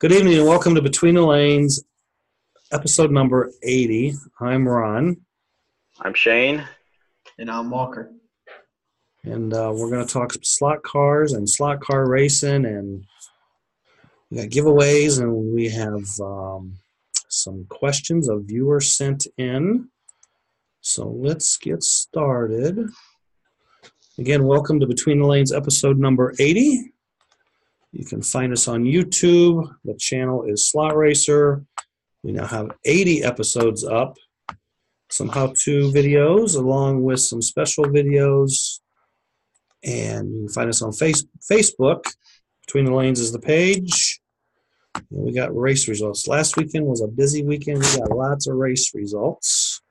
Good evening and welcome to Between the Lanes, episode number 80. I'm Ron. I'm Shane. And I'm Walker. And we're going to talk slot cars and slot car racing, and we got giveaways, and we have some questions a viewer sent in. So let's get started. Again, welcome to Between the Lanes, episode number 80. You can find us on YouTube. The channel is Slot Racer. We now have 80 episodes up. Some how-to videos along with some special videos. And you can find us on Facebook. Between the Lanes is the page. And we got race results. Last weekend was a busy weekend. We got lots of race results.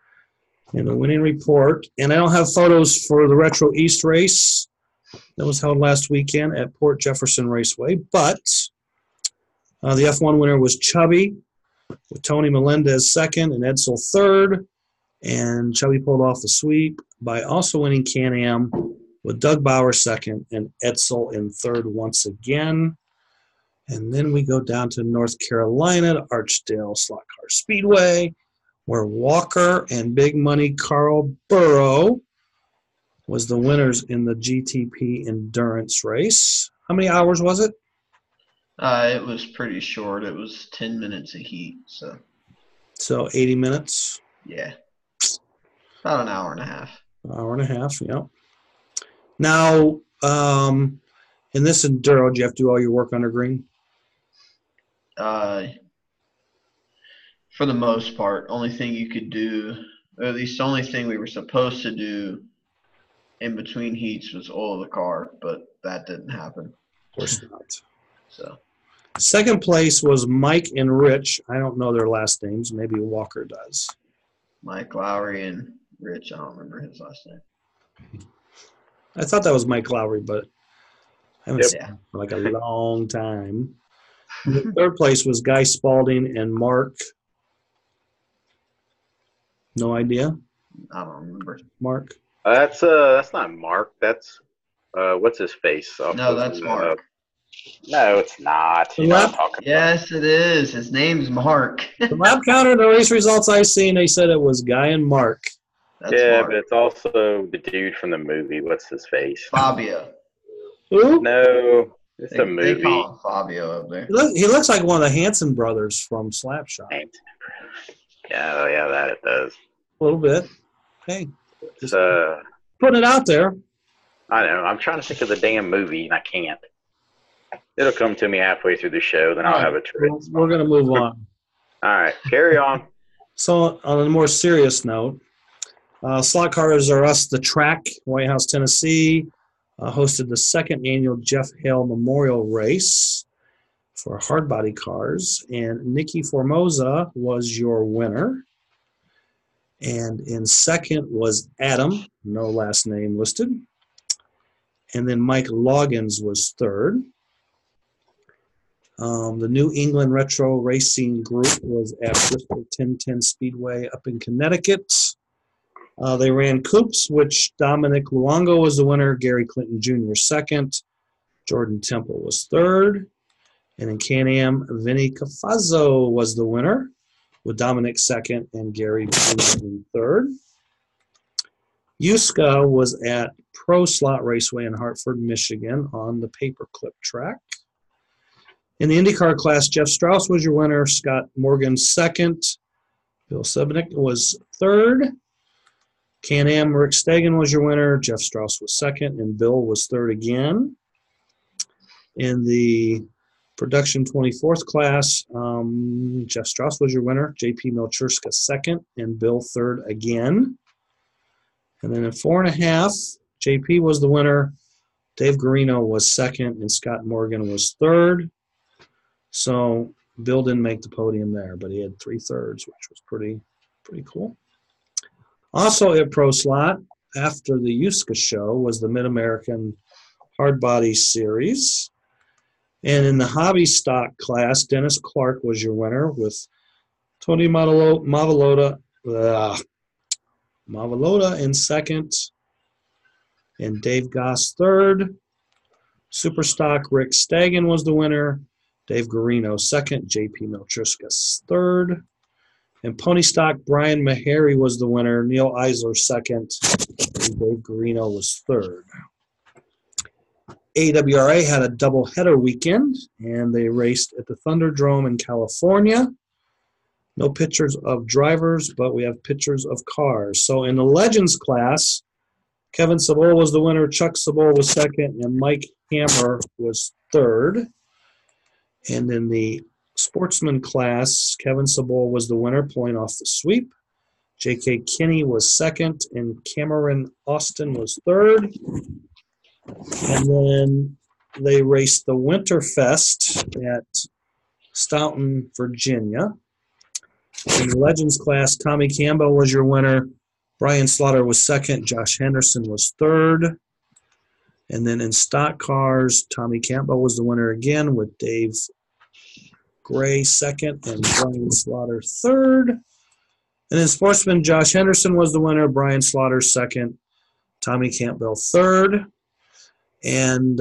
And the winning report. And I don't have photos for the Retro East race. That was held last weekend at Port Jefferson Raceway. But the F1 winner was Chubby, with Tony Melendez second and Edsel third. And Chubby pulled off the sweep by also winning Can-Am with Doug Bauer second and Edsel in third once again. And then we go down to North Carolina to Archdale Slot Car Speedway, where Walker and Big Money Carl Burrow was the winners in the GTP endurance race. How many hours was it? It was pretty short. It was 10 minutes of heat. So 80 minutes? Yeah. About an hour and a half. Hour and a half, yep. Now, in this enduro, do you have to do all your work under green? For the most part, only thing you could do, or at least the only thing we were supposed to do in between heats was oil the car, but that didn't happen. Of course not. So, second place was Mike and Rich. I don't know their last names. Maybe Walker does. Mike Lowry and Rich, I don't remember his last name. I thought that was Mike Lowry, but I haven't seen Yeah. him for like a long time. The third place was Guy Spalding and Mark. No idea? I don't remember. Mark? That's not Mark. That's what's his face? No, that's Mark. No, it's not. You know what I'm talking Yes, it is. His name's Mark. The lap counter, the race results I seen, they said it was Guy and Mark. That's yeah, Mark. but it's also the dude from the movie. What's his face? Fabio. Who? No, it's a They movie. call him Fabio up there. He looks like one of the Hanson brothers from Slapshot. Yeah, oh yeah, that it does. A little bit. Hey, It's, putting it out there. I know. I'm trying to think of the damn movie, and I can't. It'll come to me halfway through the show, then I'll have a trip. We're going to move on. All right, carry on. So, on a more serious note, Slot Cars Are Us, the track, White House, Tennessee, hosted the second annual Jeff Hale Memorial Race for hardbody cars, and Nikki Formosa was your winner. And in second was Adam, no last name listed. And then Mike Loggins was third. The New England Retro Racing Group was at Bristol 1010 Speedway up in Connecticut. They ran Coops, which Dominic Luongo was the winner, Gary Clinton Jr. second, Jordan Temple was third. And in Can-Am, Vinny Cafazzo was the winner, with Dominic second and Gary in third. Yuska was at Pro Slot Raceway in Hartford, Michigan on the paperclip track. In the IndyCar class, Jeff Strauss was your winner, Scott Morgan second, Bill Sebenick was third. Can-Am, Rick Stegan was your winner, Jeff Strauss was second, and Bill was third again. In the Production 24th class, Jeff Strauss was your winner, JP Milcherska second, and Bill third again. And then in 4.5, JP was the winner, Dave Garino was second, and Scott Morgan was third. So Bill didn't make the podium there, but he had 3/3, which was pretty cool. Also at Pro Slot, after the Yuska show, was the Mid-American Hardbody Series. And in the hobby stock class, Dennis Clark was your winner with Tony Mavalota in second and Dave Goss third. Superstock, Rick Stagan was the winner. Dave Garino second, J.P. Miltriskas third. And Pony Stock, Brian Meharry was the winner, Neil Eisler second, and Dave Garino was third. AWRA had a doubleheader weekend, and they raced at the Thunderdome in California. No pictures of drivers, but we have pictures of cars. So in the Legends class, Kevin Sabol was the winner, Chuck Sabol was second, and Mike Hammer was third. And in the Sportsman class, Kevin Sabol was the winner, pulling off the sweep. J.K. Kinney was second, and Cameron Austin was third. And then they raced the Winterfest at Staunton, Virginia. In the Legends class, Tommy Campbell was your winner. Brian Slaughter was second. Josh Henderson was third. And then in stock cars, Tommy Campbell was the winner again with Dave Gray second and Brian Slaughter third. And in sportsman, Josh Henderson was the winner. Brian Slaughter second. Tommy Campbell third. And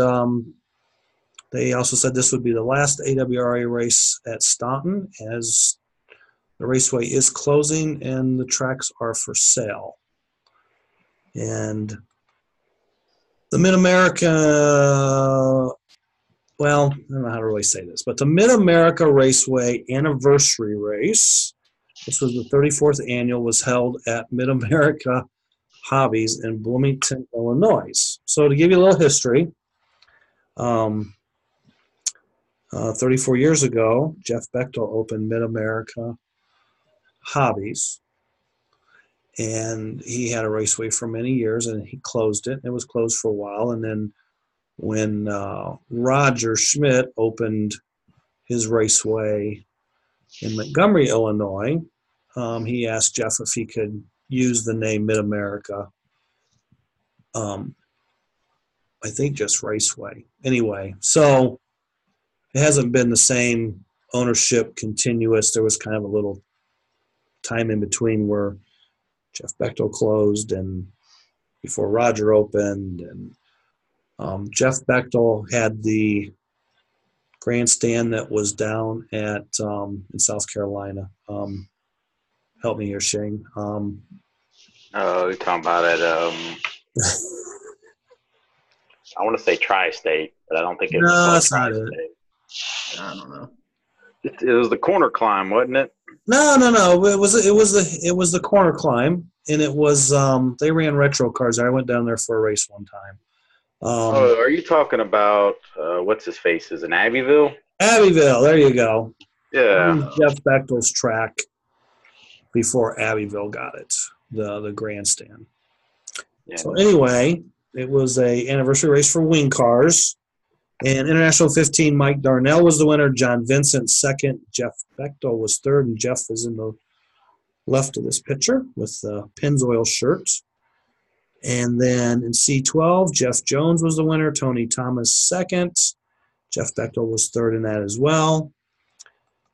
they also said this would be the last AWRA race at Staunton, as the raceway is closing and the tracks are for sale. And the Mid-America, well, I don't know how to really say this, but the Mid-America Raceway Anniversary Race, this was the 34th annual, was held at Mid-America Hobbies in Bloomington, Illinois. So to give you a little history, 34 years ago, Jeff Bechtel opened Mid-America Hobbies, and he had a raceway for many years, and he closed it. It was closed for a while, and then when Roger Schmidt opened his raceway in Montgomery, Illinois, he asked Jeff if he could use the name Mid-America. I think just Raceway. Anyway, so it hasn't been the same ownership continuous. There was kind of a little time in between where Jeff Bechtel closed and before Roger opened. And Jeff Bechtel had the grandstand that was down at in South Carolina. Help me here, Shane. Oh, you're talking about it. I want to say Tri-State, but I don't think it was. No, that's not it. I don't know. It was the corner climb, wasn't it? No. It was the corner climb, and it was they ran retro cars. I went down there for a race one time. Are you talking about what's his face? Is in Abbeville? Abbeville, there you go. Yeah. Jeff Bechtel's track before Abbeville got it, the grandstand. Yeah. So anyway, it was a anniversary race for wing cars. And International 15, Mike Darnell was the winner. John Vincent second. Jeff Bechtel was third. And Jeff is in the left of this picture with the Pennzoil shirt. And then in C12, Jeff Jones was the winner. Tony Thomas second. Jeff Bechtel was third in that as well.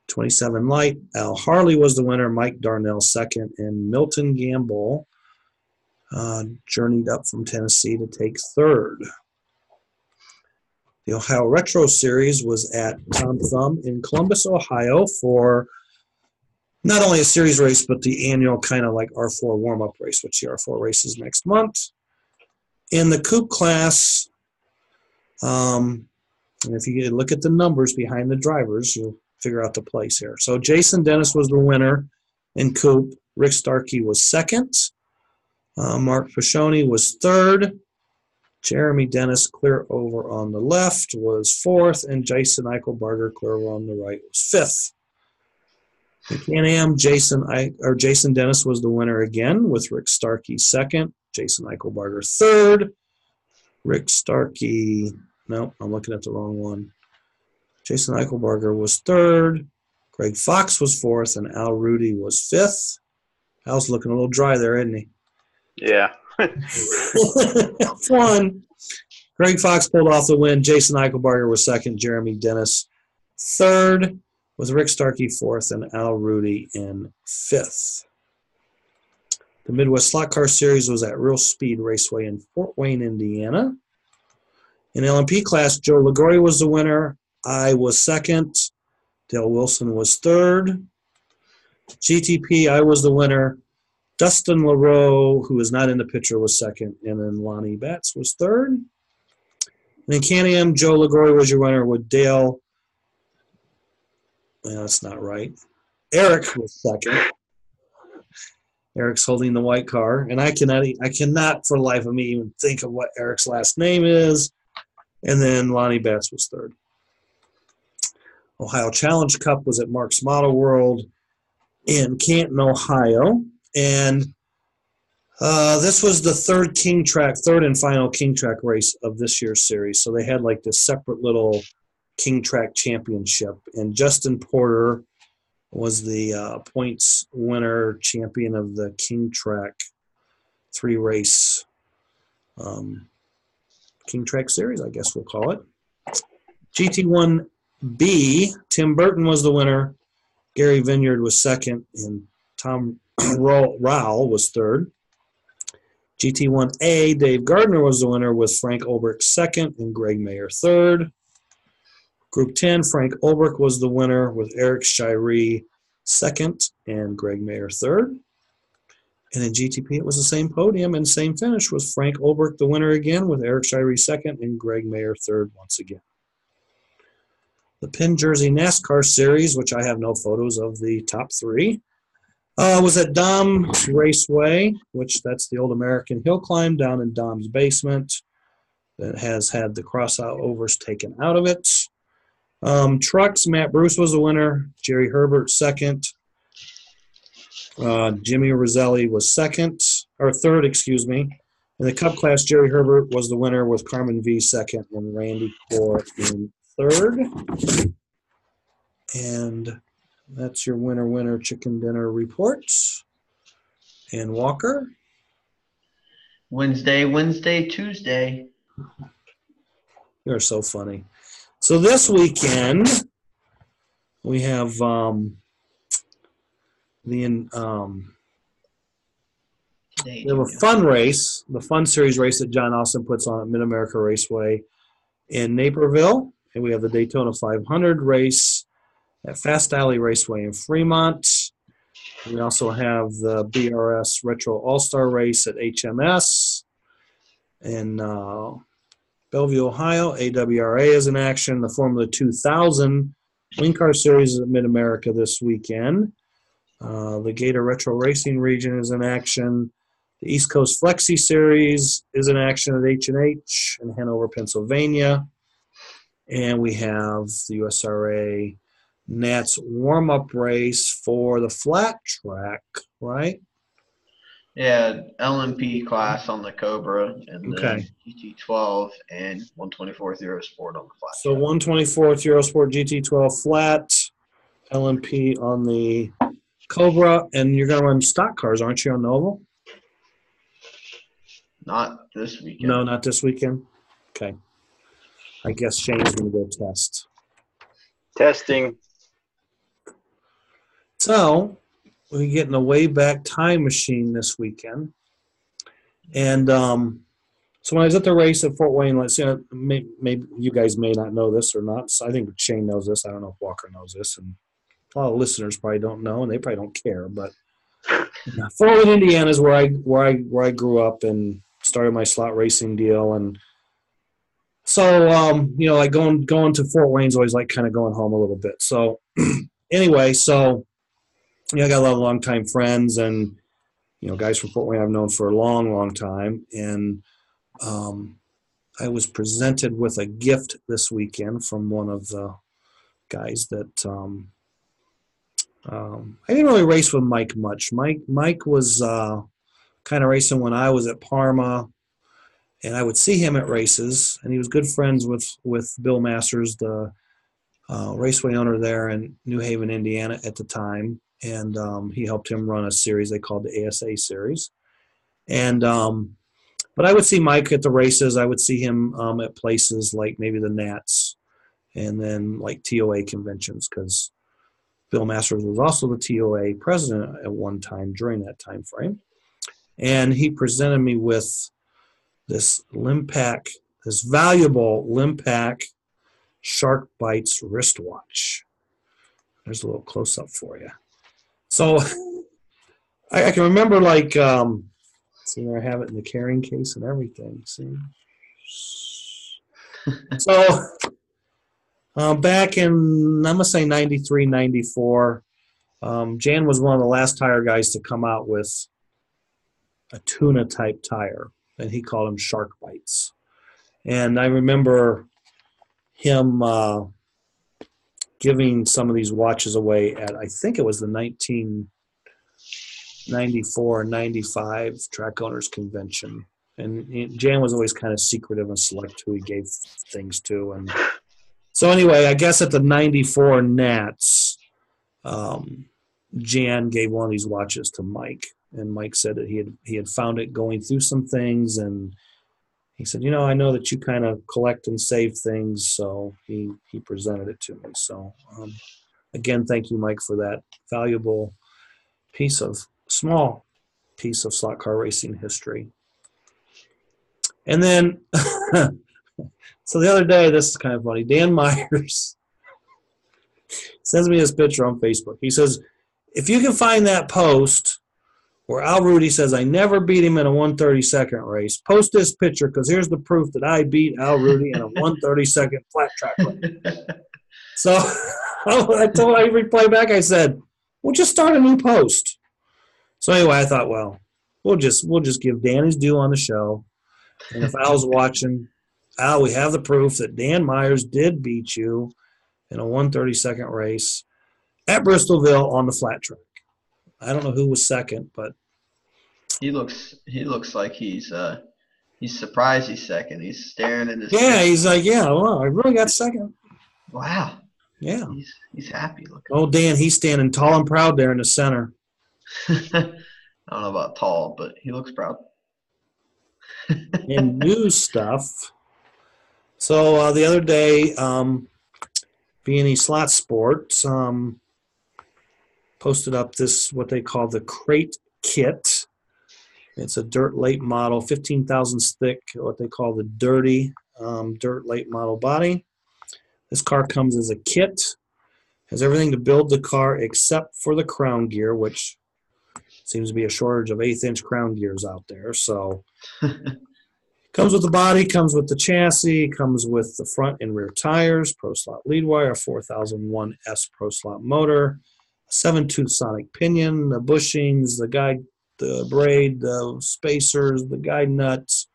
27 Light, Al Harley was the winner. Mike Darnell second. And Milton Gamble journeyed up from Tennessee to take third. The Ohio Retro Series was at Tom Thumb in Columbus, Ohio for not only a series race, but the annual kind of like R4 warm-up race, which the R4 race is next month. In the coupe class, and if you look at the numbers behind the drivers, you'll figure out the place here. So Jason Dennis was the winner in coupe. Rick Starkey was second. Mark Pashoni was third. Jeremy Dennis, clear over on the left, was fourth, and Jason Eichelbarger, clear over on the right, was fifth. In Can-Am, Jason Dennis was the winner again, with Rick Starkey second, Jason Eichelbarger third. Rick Starkey, no, I'm looking at the wrong one. Jason Eichelbarger was third. Greg Fox was fourth, and Al Rudy was fifth. Al's looking a little dry there, isn't he? Yeah. F1. Greg Fox pulled off the win. Jason Eichelbarger was second. Jeremy Dennis third, with Rick Starkey fourth and Al Rudy in fifth. The Midwest Slot Car Series was at Real Speed Raceway in Fort Wayne, Indiana. In LMP class, Joe Liguori was the winner. I was second. Dale Wilson was third. GTP, I was the winner. Dustin LaRoe, who is not in the picture, was second. And then Lonnie Betts was third. And then Can-Am, Joe LaGroy was your winner with Dale. Well, that's not right. Eric was second. Eric's holding the white car. And I cannot for the life of me even think of what Eric's last name is. And then Lonnie Betts was third. Ohio Challenge Cup was at Mark's Model World in Canton, Ohio. And this was the third and final King Track race of this year's series. So they had like this separate little King Track championship. And Justin Porter was the points winner champion of the King Track 3-race King Track series, I guess we'll call it. GT1B, Tim Burton was the winner. Gary Vineyard was second, and Tom Rowell was third. GT1A, Dave Gardner was the winner with Frank Ulbrich second and Greg Mayer third. Group 10, Frank Ulbrich was the winner with Eric Shirey second and Greg Mayer third. And in GTP, it was the same podium and same finish with Frank Ulbrich the winner again with Eric Shirey second and Greg Mayer third once again. The Penn Jersey NASCAR Series, which I have no photos of the top three, was at Dom Raceway, which that's the old American hill climb down in Dom's basement that has had the crossovers taken out of it. Trucks, Matt Bruce was the winner, Jerry Herbert second, Jimmy Roselli was third, excuse me. In the Cup class, Jerry Herbert was the winner with Carmen V second and Randy Core in third. And that's your winner chicken dinner reports. And Walker? Wednesday, Tuesday. You're so funny. So this weekend, we have we have a fun race, the Fun Series race that John Austin puts on at Mid-America Raceway in Naperville. And we have the Daytona 500 race at Fast Alley Raceway in Fremont. We also have the BRS Retro All-Star race at HMS in Bellevue, Ohio. AWRA is in action. The Formula 2000 Wing Car Series is at Mid-America this weekend. The Gator Retro Racing Region is in action. The East Coast Flexi Series is in action at H&H in Hanover, Pennsylvania. And we have the USRA Nats warm-up race for the flat track, right? Yeah, LMP class on the Cobra and Okay. the GT12 and 124th Eurosport on the flat. So 124th Eurosport GT12 flat, LMP on the Cobra, and you're going to run stock cars, aren't you, on the Oval? Not this weekend. No, not this weekend. Okay. I guess Shane's going to go test. Testing. So we get in a way back time machine this weekend. And so when I was at the race at Fort Wayne, let's see, maybe you guys may not know this or not. So I think Shane knows this. I don't know if Walker knows this. And a lot of listeners probably don't know, and they probably don't care. But Fort Wayne, Indiana is where I grew up and started my slot racing deal. And so, like going to Fort Wayne's always like kind of going home a little bit. So anyway, I got a lot of longtime friends and, guys from Fort Wayne I've known for a long, long time. And I was presented with a gift this weekend from one of the guys that I didn't really race with Mike much. Mike was kind of racing when I was at Parma, and I would see him at races, and he was good friends with Bill Masters, the raceway owner there in New Haven, Indiana at the time. And he helped him run a series they called the ASA series. And but I would see Mike at the races. I would see him at places like maybe the Nats and then like TOA conventions, because Bill Masters was also the TOA president at one time during that time frame. And he presented me with this Limpac, this valuable Limpac Shark Bites wristwatch. There's a little close up for you. So I can remember see there I have it in the carrying case and everything. See. So back in I'm gonna say 93, 94, Jan was one of the last tire guys to come out with a tuna type tire, and he called them Shark Bites. And I remember him giving some of these watches away at, I think it was the 1994 or 95 Track Owners Convention. And Jan was always kind of secretive and select who he gave things to. And so anyway, I guess at the 94 Nats, Jan gave one of these watches to Mike. And Mike said that he had found it going through some things, and he said, I know that you kind of collect and save things, so he presented it to me. So, again, thank you, Mike, for that valuable small piece of slot car racing history. And then, so the other day, this is kind of funny, Dan Myers sends me this picture on Facebook. He says, if you can find that post where Al Rudy says, I never beat him in a 132nd race, post this picture because here's the proof that I beat Al Rudy in a 132nd flat track race. So I replied back, I said, we'll just start a new post. So anyway, I thought, well, we'll just give Dan his due on the show. And if Al's watching, Al, we have the proof that Dan Myers did beat you in a 132nd race at Bristolville on the flat track. I don't know who was second, but he looks like he's surprised he's second. He's staring in his he's like, well, I really got second. Wow. Yeah. He's happy looking. Oh, Dan, he's standing tall and proud there in the center. I don't know about tall, but he looks proud. In news stuff. So the other day, B&E Slot Sports posted up this, what they call the Crate Kit. It's a dirt late model, 15 thousandths thick, what they call the dirty dirt late model body. This car comes as a kit, has everything to build the car except for the crown gear, which seems to be a shortage of 1/8-inch crown gears out there. So comes with the body, comes with the chassis, comes with the front and rear tires, Pro Slot lead wire, 4001S Pro Slot motor, 7-tooth sonic pinion, the bushings, the guide, the braid, the spacers, the guide nuts,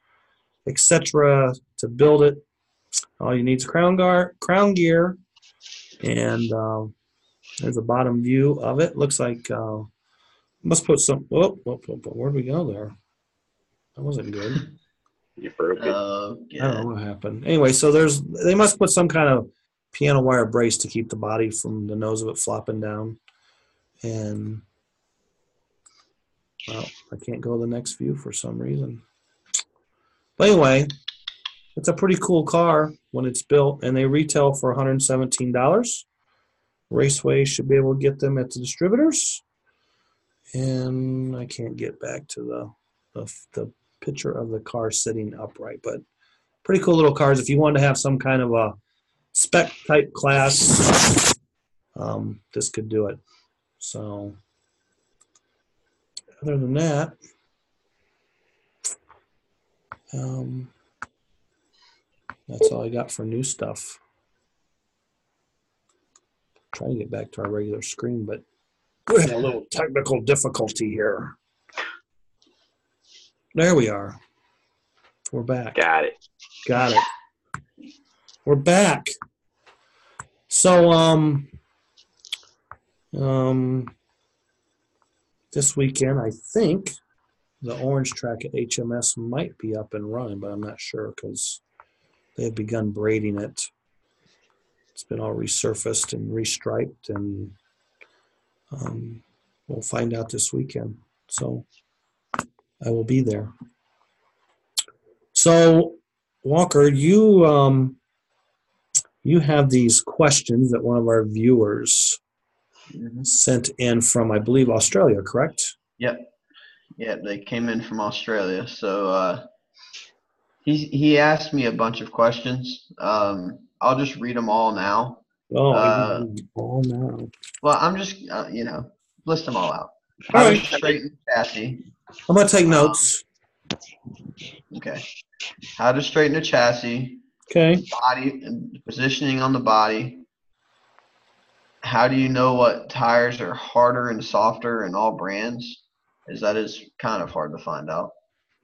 etc. to build it. All you need is crown gear, and there's a bottom view of it. Looks like must put some. Where'd we go there? That wasn't good. You broke it. Yeah. I don't know what happened. Anyway, so they must put some kind of piano wire brace to keep the body from the nose of it flopping down. And well, I can't go to the next view for some reason. But anyway, it's a pretty cool car when it's built, and they retail for $117. Raceway should be able to get them at the distributors. And I can't get back to the picture of the car sitting upright, but pretty cool little cars. If you wanted to have some kind of a spec type class, this could do it. So other than that, that's all I got for new stuff. Trying to get back to our regular screen, but we had a little technical difficulty here. There we are. We're back. Got it. We're back. So, this weekend, I think the orange track at HMS might be up and running, but I'm not sure because they have begun braiding it. It's been all resurfaced and restriped, and we'll find out this weekend. So I will be there. So Walker, you have these questions that one of our viewers sent in from, I believe, Australia, correct? Yep, they came in from Australia. So he asked me a bunch of questions. I'll just read them all now. Oh, Uh, all now. Well, I'm just list them all out. All How to right. straighten chassis. I'm gonna take notes. Okay. How to straighten a chassis. Okay. Body and positioning on the body. How do you know what tires are harder and softer in all brands? As that is kind of hard to find out.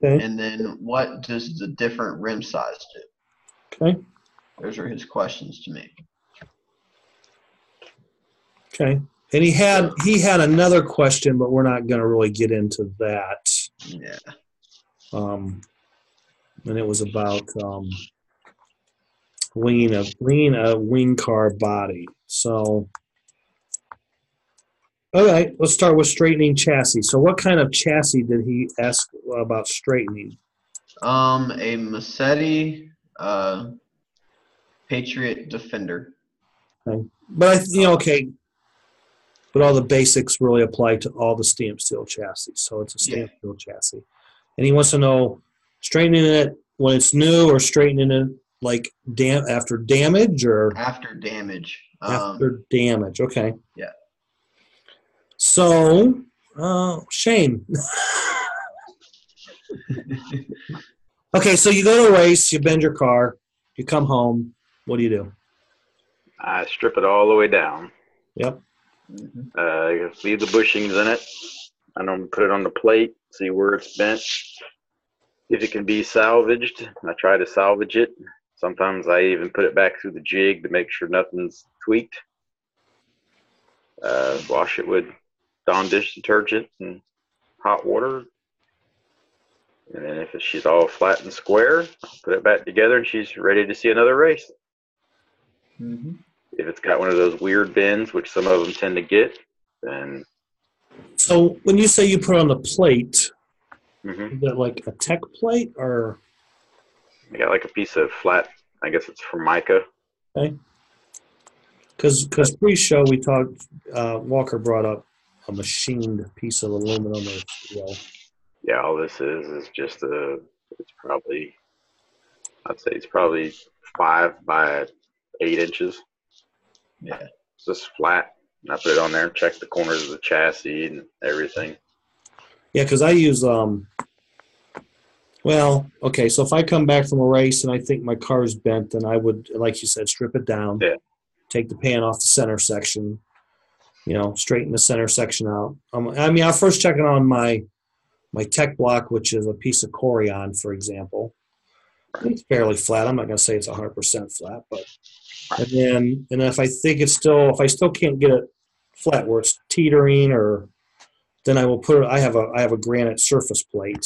Okay. And then what does the different rim size do? Okay. Those are his questions to me. Okay. And he had another question, but we're not going to really get into that. Yeah. And it was about winging a wing car body. So, all right, let's start with straightening chassis. So, what kind of chassis did he ask about straightening? A Massetti Patriot Defender. Okay. But okay. But all the basics really apply to all the stamped steel chassis. So it's a stamped steel chassis. And he wants to know straightening it when it's new or straightening it like after damage or after damage. After damage. Okay. Yeah. So, Shane. Okay, so you go to a race, you bend your car, you come home. What do? I strip it all the way down. Yep. Leave the bushings in it. I don't put it on the plate, see where it's bent. If it can be salvaged, I try to salvage it. Sometimes I even put it back through the jig to make sure nothing's tweaked. Wash it with Dawn dish detergent and hot water. And then if she's all flat and square, I'll put it back together and she's ready to see another race. Mm-hmm. If it's got one of those weird bends, which some of them tend to get, then... So when you say you put on the plate, Mm-hmm. is that like a tech plate or? I got like a piece of flat, I guess it's Formica. Okay. Because pre-show we talked, Walker brought up a machined piece of aluminum or steel. Yeah, all this is just it's probably, I'd say it's probably 5 by 8 inches. Yeah. It's just flat. And I put it on there and check the corners of the chassis and everything. Yeah, because I use, well, okay, so if I come back from a race and I think my car is bent, then I would, like you said, strip it down. Yeah. Take the pan off the center section, straighten the center section out. I'll first check it on my tech block, which is a piece of Corian, for example. It's fairly flat. I'm not going to say it's 100% flat, but and then if I think if I still can't get it flat where it's teetering, or then I will put it. I have a granite surface plate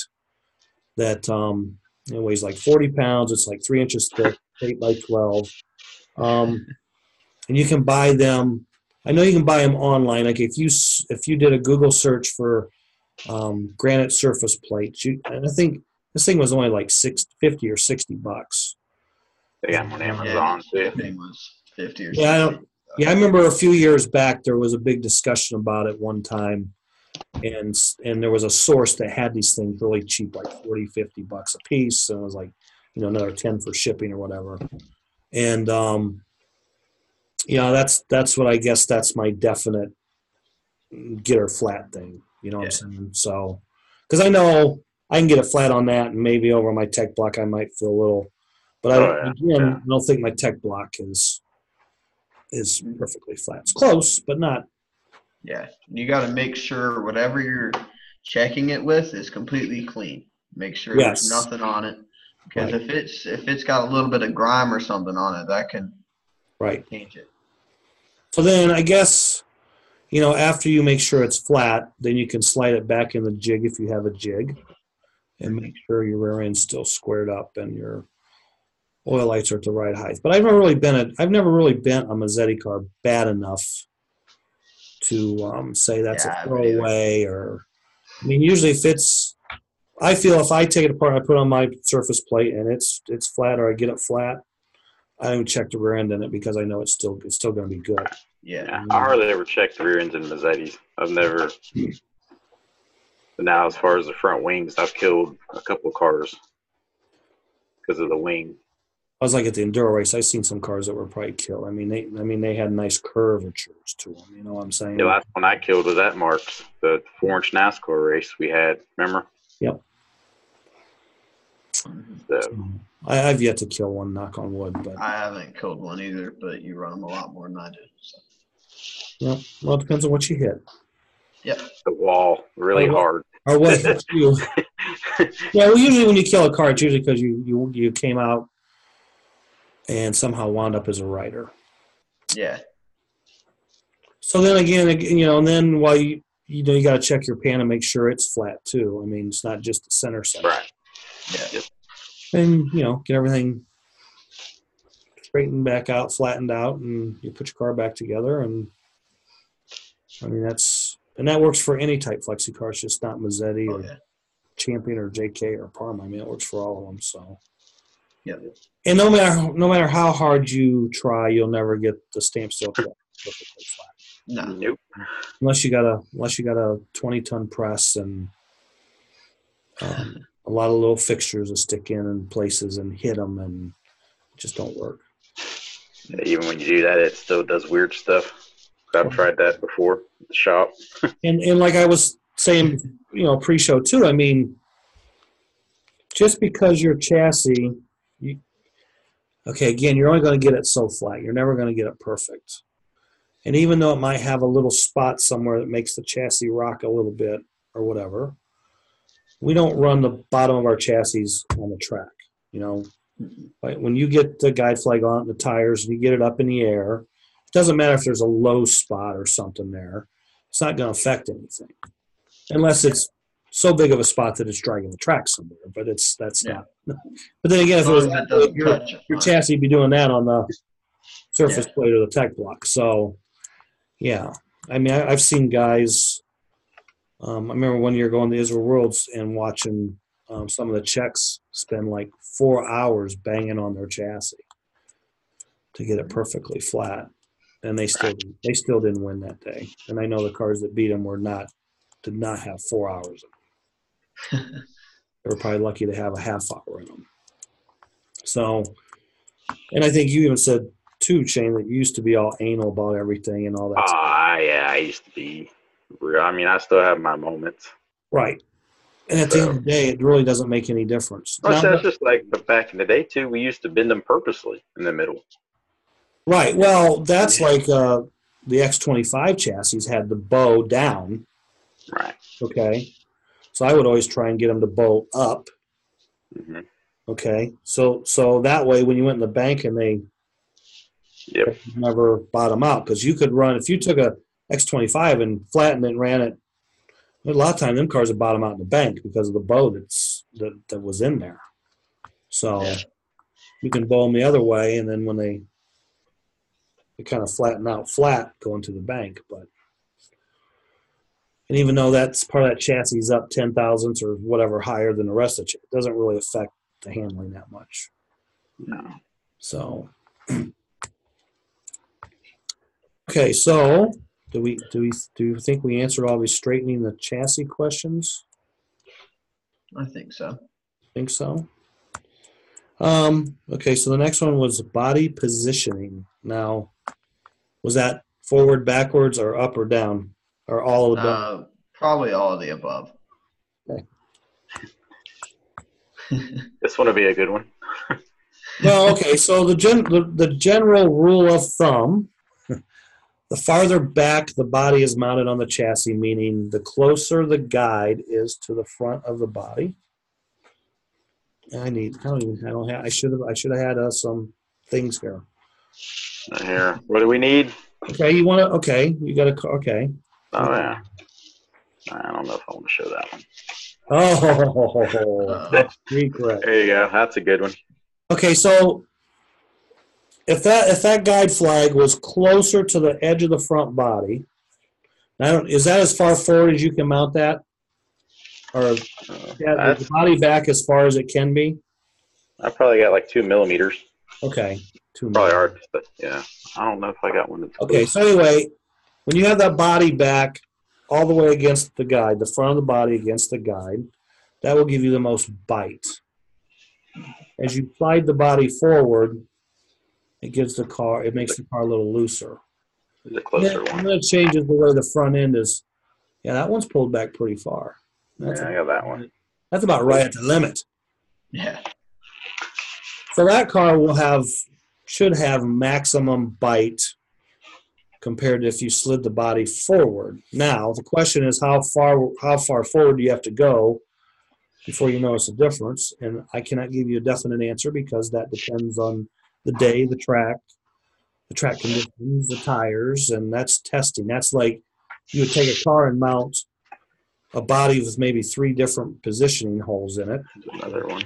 that it weighs like 40 pounds. It's like 3 inches thick, 8 by 12, and you can buy them. I know you can buy them online. Like if you did a Google search for granite surface plates, and I think this thing was only like $50 or $60. They got them on Amazon too. The thing was 50 or 60. Yeah, I remember a few years back there was a big discussion about it one time, and there was a source that had these things really cheap, like $40-$50 a piece, and it was like another 10 for shipping or whatever. And that's what I guess that's my definite get her flat thing. You know what I'm saying? So, because I know I can get it flat on that, and maybe over my tech block I might feel a little, but I don't think my tech block is perfectly flat. It's close, but not. Yeah, you got to make sure whatever you're checking it with is completely clean. Make sure there's nothing on it, because if it's got a little bit of grime or something on it, that can change it. So then I guess, after you make sure it's flat, then you can slide it back in the jig if you have a jig, and make sure your rear end's still squared up and your oil lights are at the right height. But I've never really bent a Mazzetti car bad enough to say that's a throwaway, or usually I feel if I take it apart, I put it on my surface plate and it's flat, or I get it flat, I don't check the rear end in it because I know it's still going to be good. Yeah, I hardly ever check the rear ends in Mazzettis. I've never. But now, as far as the front wings, I've killed a couple of cars because of the wing. I was like at the enduro race. I seen some cars that were probably killed. I mean, they had nice curvatures to them. You know what I'm saying? The last one I killed was at Marks, the 4-inch NASCAR race we had. Remember? Yep. So, I've yet to kill one, knock on wood, but I haven't killed one either, but you run them a lot more than I do. So. yeah. Well, it depends on what you hit. Yep. the wall really hard. Or what hits you. Yeah, well, usually when you kill a car, it's usually because you came out and somehow wound up as a rider. Yeah. So then again, and then while you got to check your pan and make sure it's flat too. I mean, it's not just the center section. Right. Yeah. And get everything straightened back out, flattened out, and you put your car back together. And I mean that works for any type flexi car. It's just not Mazzetti or Champion or JK or Parma. I mean, it works for all of them. So. Yeah. And no matter how hard you try, you'll never get the stamp steel perfectly flat. No. Nope. Unless you got a 20-ton press and a lot of little fixtures to stick in places and hit them, and it just don't work. Even when you do that, it still does weird stuff. I've tried that before at the shop. And like I was saying, pre-show too. I mean, just because your chassis, again, you're only going to get it so flat. You're never going to get it perfect. And even though it might have a little spot somewhere that makes the chassis rock a little bit or whatever, we don't run the bottom of our chassis on the track. Like when you get the guide flag on the tires and you get it up in the air, it doesn't matter if there's a low spot or something there. It's not going to affect anything unless it's so big of a spot that it's dragging the track somewhere. But that's not. But then again, if it was your chassis, would be doing that on the surface plate or the tech block. So. Yeah, I mean, I've seen guys. I remember one year going to Israel Worlds and watching some of the Czechs spend like 4 hours banging on their chassis to get it perfectly flat, and they still didn't win that day. And I know the cars that beat them did not have 4 hours in them. They were probably lucky to have a half hour in them. So, and I think you even said. Too, Shane, that used to be all anal about everything and all that. Yeah, I used to be. I mean, I still have my moments. Right. And at the end of the day, it really doesn't make any difference. That's just like back in the day, too. We used to bend them purposely in the middle. Right. Well, that's like the X25 chassis had the bow down. Right. Okay. So I would always try and get them to bow up. Mm-hmm. Okay. So that way, when you went in the bank and they never bottom out, because you could run if you took a X25 and flattened it and ran it. A lot of times, them cars would bottom out in the bank because of the bow that was in there. So you can bow them the other way, and then when they kind of flatten out flat going to the bank. And even though that's part of that chassis is up 10 thousandths or whatever higher than the rest of it, it doesn't really affect the handling that much. No. So. Okay, so do you think we answered all these straightening the chassis questions? I think so. Think so. Okay, so the next one was body positioning. Now, was that forward, backwards, or up or down, or all of the above? Probably all of the above. Okay. This one will be a good one. Well, okay, so the general rule of thumb. The farther back the body is mounted on the chassis, meaning the closer the guide is to the front of the body. I should have had some things here. Here, what do we need? Okay, you want to? Okay, you got to. Okay. Oh yeah. I don't know if I want to show that one. Oh, that's correct. There you go. That's a good one. Okay, so. If that guide flag was closer to the edge of the front body, is that as far forward as you can mount that, or the body back as far as it can be? I probably got like 2 millimeters. Okay, 2 Probably millimeters. hard, but yeah, I don't know if I got one. That's Okay, so anyway, when you have that body back all the way against the guide, the front of the body against the guide, that will give you the most bite. as you slide the body forward, it makes the car a little looser. The closer And one. then it changes the way the front end is. Yeah, that one's pulled back pretty far. Yeah, I got that one. That's about right at the limit. Yeah. So that car should have maximum bite compared to if you slid the body forward. Now, the question is how far forward do you have to go before you notice a difference? And I cannot give you a definite answer because that depends on the day, the track conditions, the tires, and that's testing. That's like you would take a car and mount a body with maybe 3 different positioning holes in it. Another one.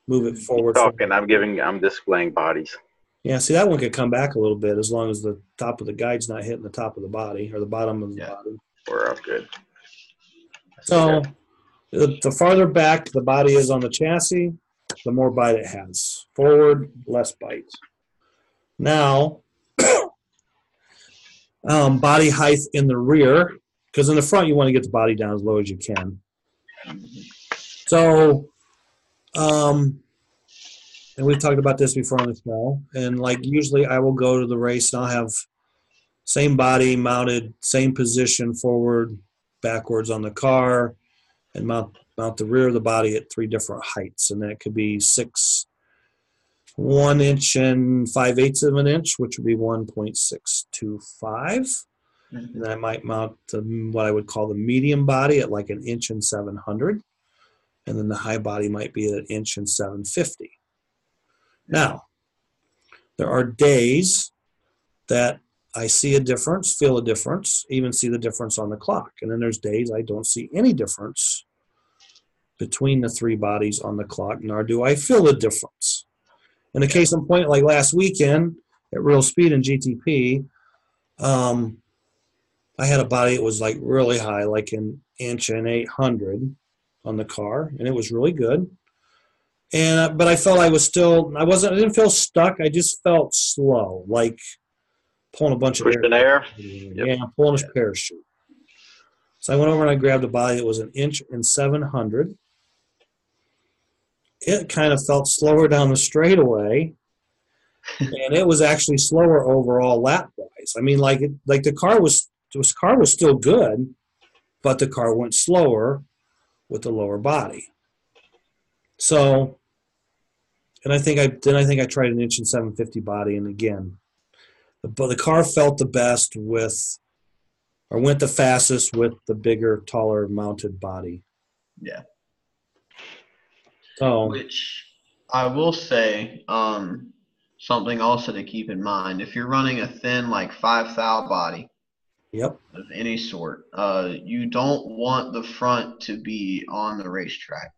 Move it forward. I'm displaying bodies. Yeah, see, that one could come back a little bit as long as the top of the guide's not hitting the top of the body or the bottom of the body. We're up good. So the farther back the body is on the chassis, the more bite it has. Forward, less bite. Now, body height in the rear, because in the front you want to get the body down as low as you can. So, and we've talked about this before on the show, and like usually I will go to the race and I'll have same body mounted, same position, forward, backwards on the car, and mount the rear of the body at 3 different heights, and that could be 1 inch and 5/8 of an inch, which would be 1.625. And then I might mount what I would call the medium body at like 1 inch and 700, and then the high body might be at 1 inch and 750. Now, there are days that I see a difference, feel a difference, even see the difference on the clock. And then there's days I don't see any difference between the 3 bodies on the clock, nor do I feel a difference. In the case in point, like last weekend at Real Speed in GTP, I had a body that was like really high, like 1 inch and 800 on the car, and it was really good. And but I felt I didn't feel stuck. I just felt slow, like pulling a bunch of air. Yeah, pulling a parachute. So I went over and I grabbed a body that was 1 inch and 700. It kind of felt slower down the straightaway, and it was actually slower overall lap wise. I mean, the car was still good, but the car went slower with the lower body. So, and I think I tried 1 inch and 750 body, and again, the car felt the best went the fastest with the bigger, taller mounted body. Yeah. So, which I will say, something also to keep in mind, if you're running a thin like 5 thou body, yep, of any sort, you don't want the front to be on the racetrack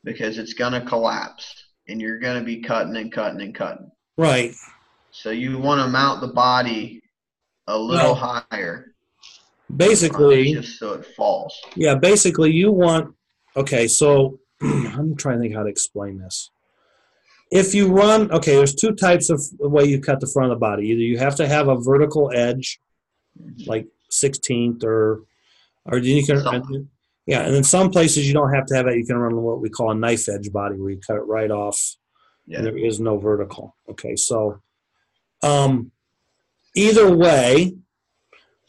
because it's going to collapse and you're going to be cutting and cutting and cutting. Right. So you want to mount the body a little higher. Basically, just so it falls. Yeah, basically you want, okay, so I'm trying to think how to explain this. If you run, okay, there's 2 types of way you cut the front of the body. Either you have to have a vertical edge, like 16th, or you can, yeah, and in some places you don't have to have it. You can run what we call a knife edge body, where you cut it right off, and there is no vertical. Okay, so either way,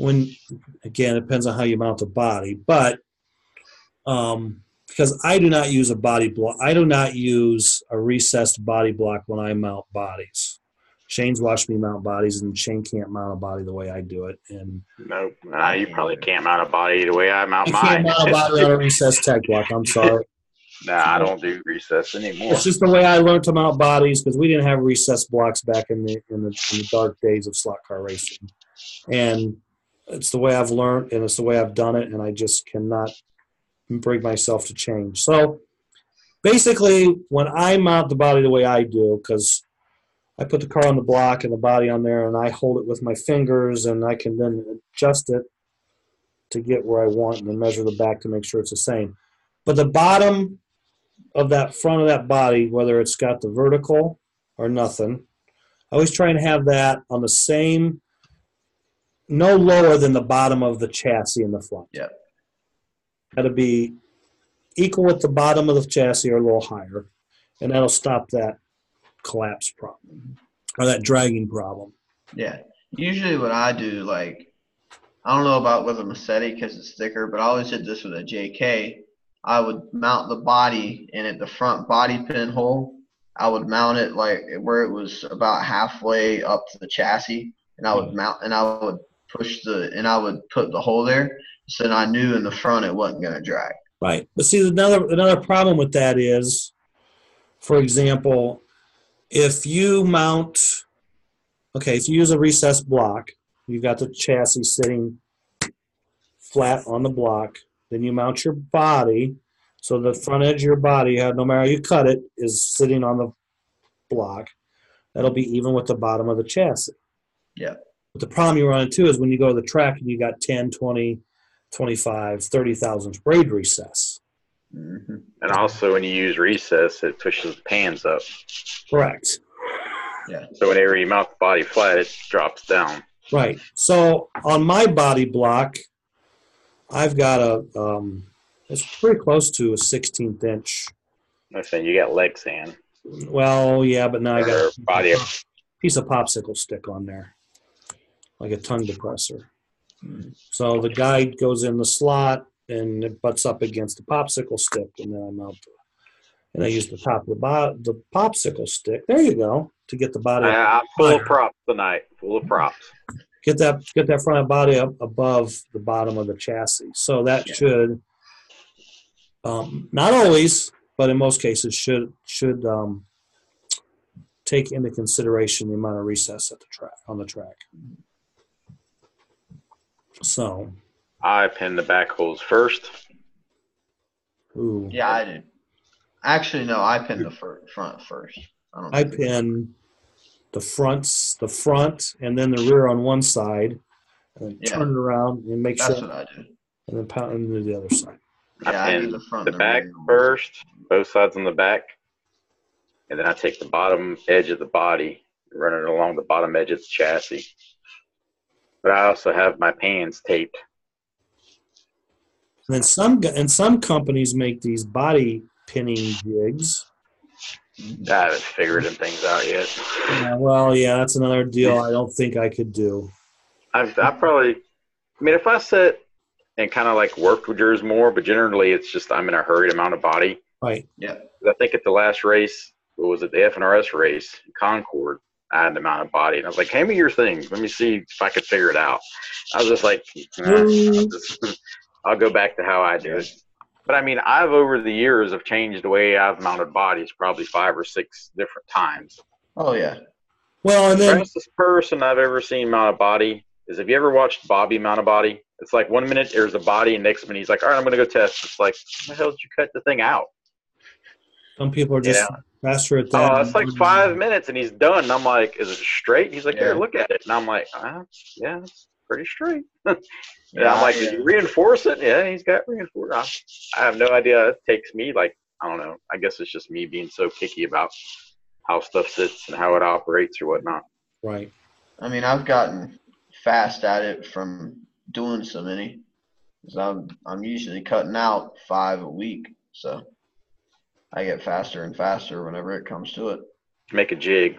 again, it depends on how you mount the body, but because I do not use a body block, I do not use a recessed body block when I mount bodies. Shane's watched me mount bodies, and Shane can't mount a body the way I do it. And nope, you probably can't mount a body the way I mount mine. I can't mount a body on a recessed tech block. I'm sorry. I don't do recess anymore. It's just the way I learned to mount bodies, because we didn't have recessed blocks back in the dark days of slot car racing. And it's the way I've learned, and it's the way I've done it, and I just cannot bring myself to change. So basically, when I mount the body the way I do, because I put the car on the block and the body on there, and I hold it with my fingers, and I can then adjust it to get where I want, and then measure the back to make sure it's the same. But the bottom of that front of that body, whether it's got the vertical or nothing, I always try and have that on the same, no lower than the bottom of the chassis in the front. Yeah. Got to be equal with the bottom of the chassis or a little higher, and that'll stop that collapse problem or that dragging problem. Yeah. Usually what I do, like, I don't know about with a Massetti because it's thicker, but I always did this with a JK. I would mount the body, and at the front body pin hole, I would mount it like where it was about halfway up to the chassis, and I would mount, and I would I would put the hole there, so then I knew in the front it wasn't going to drag. Right. But see, another problem with that is, for example, if you mount, okay, if you use a recessed block, you've got the chassis sitting flat on the block, then you mount your body, so the front edge of your body, no matter how you cut it, is sitting on the block. That'll be even with the bottom of the chassis. Yeah. But the problem you run into is when you go to the track and you got 10, 20, 25, 30,000 braid recess. Mm-hmm. And also when you use recess, it pushes the pans up. Correct. Yeah. So whenever you mount the body flat, it drops down. Right. So on my body block, I've got it's pretty close to a 16th inch. I'm saying you got leg sand. Well, yeah, but now I got body. a piece of popsicle stick on there, like a tongue depressor. So the guide goes in the slot and it butts up against the popsicle stick, and then I mount it. And I use the top of the popsicle stick. There you go, to get the body. I'm full of props tonight. Full of props. Get that front body up above the bottom of the chassis. So that should, not always, but in most cases, should take into consideration the amount of recess on the track. So I pin the back holes first. Ooh. Yeah, I did. Actually, no, I pinned the front first. I pin the front, and then the rear on one side, and then turn it around and make sure. That's what I do. And then pound into the other side. I pin the back first, both sides on the back, and then I take the bottom edge of the body, run it along the bottom edge of the chassis. But I also have my pans taped. And then some companies make these body pinning jigs. I haven't figured them things out yet. Yeah, well, yeah, that's another deal I don't think I could do. I mean, if I sit and kind of like worked with yours more, but generally it's just I'm in a hurried amount of body. Right. Yeah. I think at the last race, what was it, the FNRS race, Concord, I had an amount of body. And I was like, hand me your thing. Let me see if I could figure it out. I was just like, I'll go back to how I do it. But I mean, I've over the years have changed the way I've mounted bodies probably 5 or 6 different times. Oh yeah. Well, and then the fastest person I've ever seen mount a body is, have you ever watched Bobby mount a body? It's like 1 minute there's a body, and next minute he's like, all right, I'm going to go test. It's like, how the hell did you cut the thing out? Some people are just faster at that. Oh, it's like 5 minutes and he's done. And I'm like, is it straight? He's like, here, look at it. And I'm like, yeah, it's pretty straight. Yeah, I'm like, did you reinforce it? Yeah, he's got reinforced. I have no idea. It takes me like, I don't know. I guess it's just me being so picky about how stuff sits and how it operates or whatnot. Right. I mean, I've gotten fast at it from doing so many. Because I'm usually cutting out 5 a week, so I get faster and faster whenever it comes to it. Make a jig.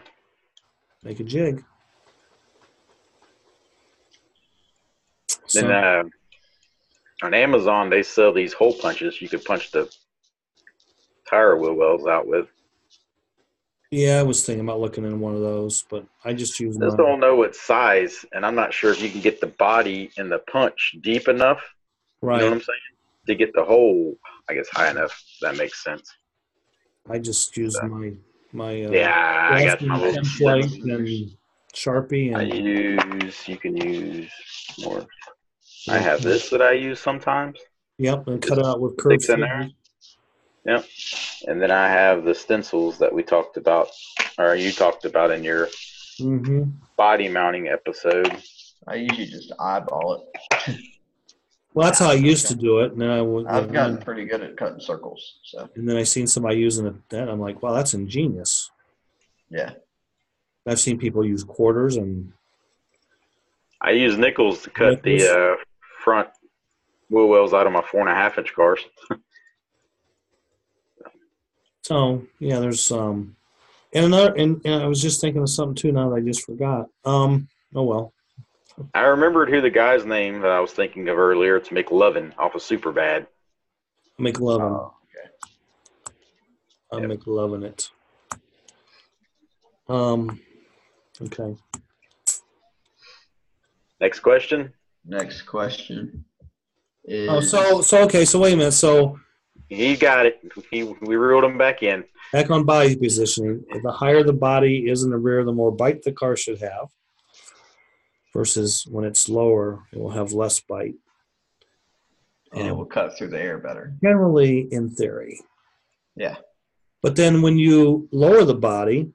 Make a jig. Then on Amazon, they sell these hole punches you could punch the tire wheel wells out with. Yeah, I was thinking about looking into one of those, but I just use I just don't know what size, and I'm not sure if you can get the body and the punch deep enough. Right. You know what I'm saying? To get the hole, I guess, high enough. If that makes sense. I just use my I got my little template and Sharpie, and you can use more. I have this that I use sometimes. Yep, and cut it out with curves in there. Yep. And then I have the stencils that we talked about, or you talked about in your body mounting episode. I usually just eyeball it. Well, that's how I used to do it. And then I've gotten pretty good at cutting circles. So. And then I seen somebody using it. Then I'm like, wow, that's ingenious. Yeah. I've seen people use quarters, and I use nickels to cut the front wheel wells out of my 4.5 inch cars. So yeah, there's and I was just thinking of something too now that I just forgot. Oh well. I remembered who the guy's name that I was thinking of earlier. It's McLovin off of Superbad. McLovin. Oh, okay. I'm Yep. McLovin it. Okay. Next question is. Oh, so okay. So wait a minute. So He got it. We reeled him back in. back on body positioning, the higher the body is in the rear, the more bite the car should have. Versus when it's lower, it will have less bite. And it will cut through the air better. Generally, in theory. Yeah. But then when you lower the body,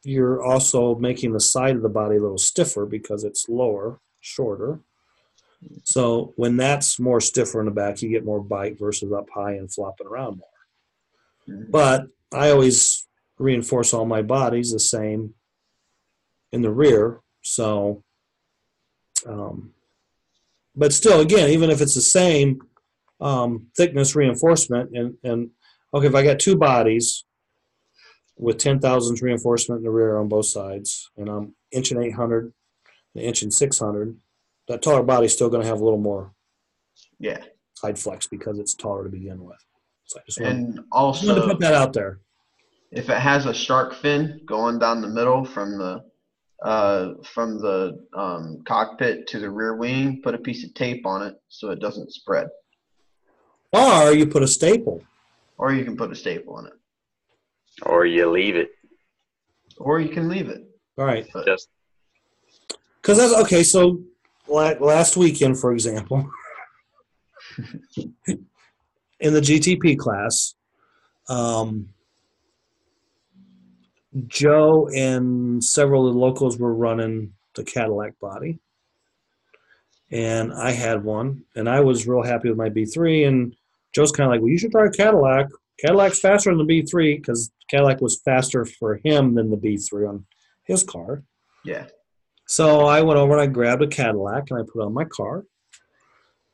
you're also making the side of the body a little stiffer because it's lower, shorter. So when that's more stiffer in the back, you get more bite versus up high and flopping around more. Mhm. But I always reinforce all my bodies the same in the rear. So, but still, again, even if it's the same thickness reinforcement, and okay, if I got two bodies with 10 thousandths reinforcement in the rear on both sides, and I'm inch and 800, an inch and 600, that taller body's still going to have a little more side flex because it's taller to begin with. So I just wanted to put that out there. If it has a shark fin going down the middle from the cockpit to the rear wing, put a piece of tape on it so it doesn't spread. Or you put a staple. Or you can put a staple on it. Or you leave it. Or you can leave it. All right. Just because that's okay. So last weekend, for example, in the GTP class, Joe and several of the locals were running the Cadillac body. And I had one, and I was real happy with my B3. And Joe's kind of like, well, you should try a Cadillac. Cadillac's faster than the B3 because Cadillac was faster for him than the B3 on his car. Yeah. So I went over and I grabbed a Cadillac and I put it on my car.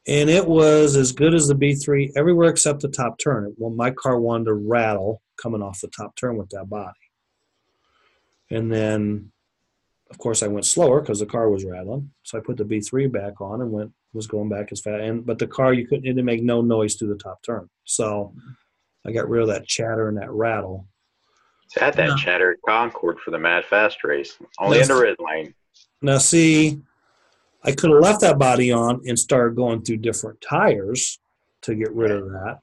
And it was as good as the B3 everywhere except the top turn. Well, my car wanted to rattle coming off the top turn with that body. And then, of course, I went slower because the car was rattling. So I put the B3 back on and was going back as fast. But the car, it didn't make no noise through the top turn. So I got rid of that chatter and that rattle. It's had that chatter at Concord for the Mad Fast race. Only in the red lane. Now, see, I could have left that body on and started going through different tires to get rid of that.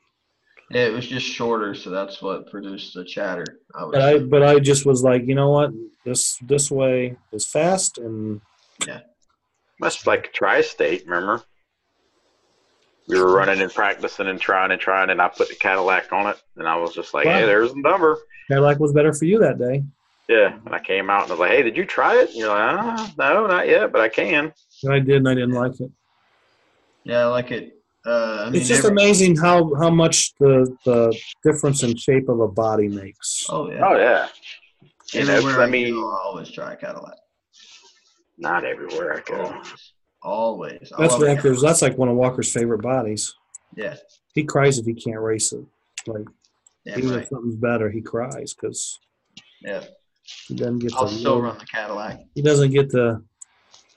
Yeah, it was just shorter, so that's what produced the chatter. But I just was like, you know what, this way is fast and That's like a tri-state. Remember, we were running and practicing and trying, and I put the Cadillac on it, and I was just like, hey, there's the number. Cadillac was better for you that day. Yeah, and I came out and I was like, hey, did you try it? And you're like, no, not yet, but I can. And I did, and I didn't like it. Yeah, I like it. It's just amazing how much the difference in shape of a body makes. Oh, yeah. Oh, yeah. Everywhere I go, I always try a Cadillac. Not everywhere I go. Always. That's like one of Walker's favorite bodies. Yeah. He cries if he can't race it. Like, even right. if something's better, he cries because he doesn't get I'll still run the Cadillac. He doesn't get the,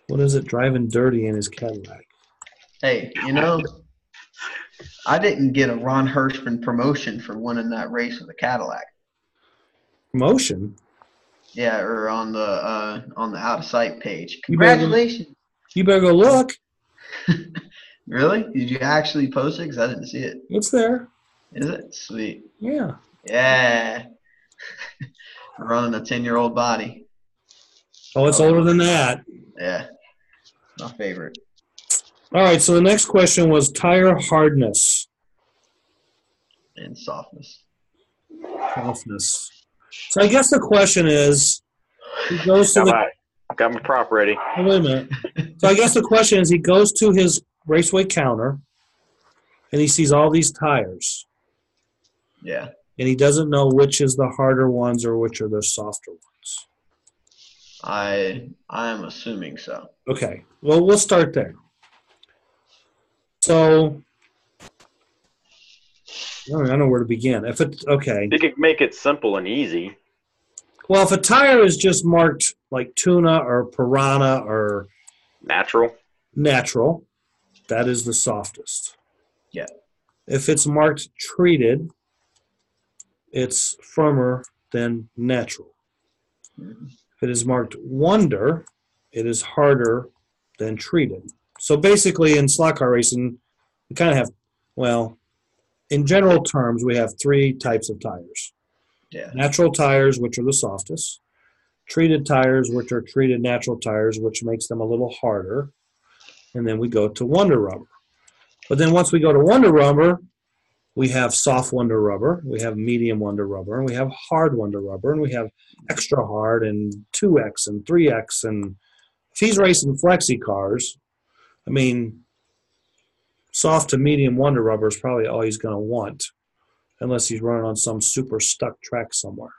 what is it, driving dirty in his Cadillac. Hey, I didn't get a Ron Hirschman promotion for winning that race with a Cadillac. Promotion? Yeah, or on the out of sight page. Congratulations. You better go look. Really? Did you actually post it? Because I didn't see it. It's there. Is it? Sweet. Yeah. Yeah. Running a 10-year-old body. Oh, it's older than that. Yeah. My favorite. All right, so the next question was tire hardness. And softness. Softness. So I guess the question is, he goes to I got my prop ready. Oh, wait a minute. So I guess the question is, he goes to his raceway counter, and he sees all these tires. Yeah. And he doesn't know which is the harder ones or which are the softer ones. I am assuming so. Okay. Well, we'll start there. So I don't know where to begin. If it's okay. You could make it simple and easy. Well, if a tire is just marked like tuna or piranha or Natural. that is the softest. Yeah. If it's marked treated, it's firmer than natural. If it is marked wonder, it is harder than treated. So basically in slot car racing, we kind of have, well, in general terms, we have three types of tires. Yeah. Natural tires, which are the softest. Treated tires, which are treated natural tires, which makes them a little harder. And then we go to Wonder Rubber. But then once we go to Wonder Rubber, we have soft Wonder Rubber, we have medium Wonder Rubber, and we have hard Wonder Rubber, and we have extra hard and 2X and 3X. And if he's racing flexi cars, I mean, soft to medium Wonder Rubber is probably all he's going to want, unless he's running on some super stuck track somewhere.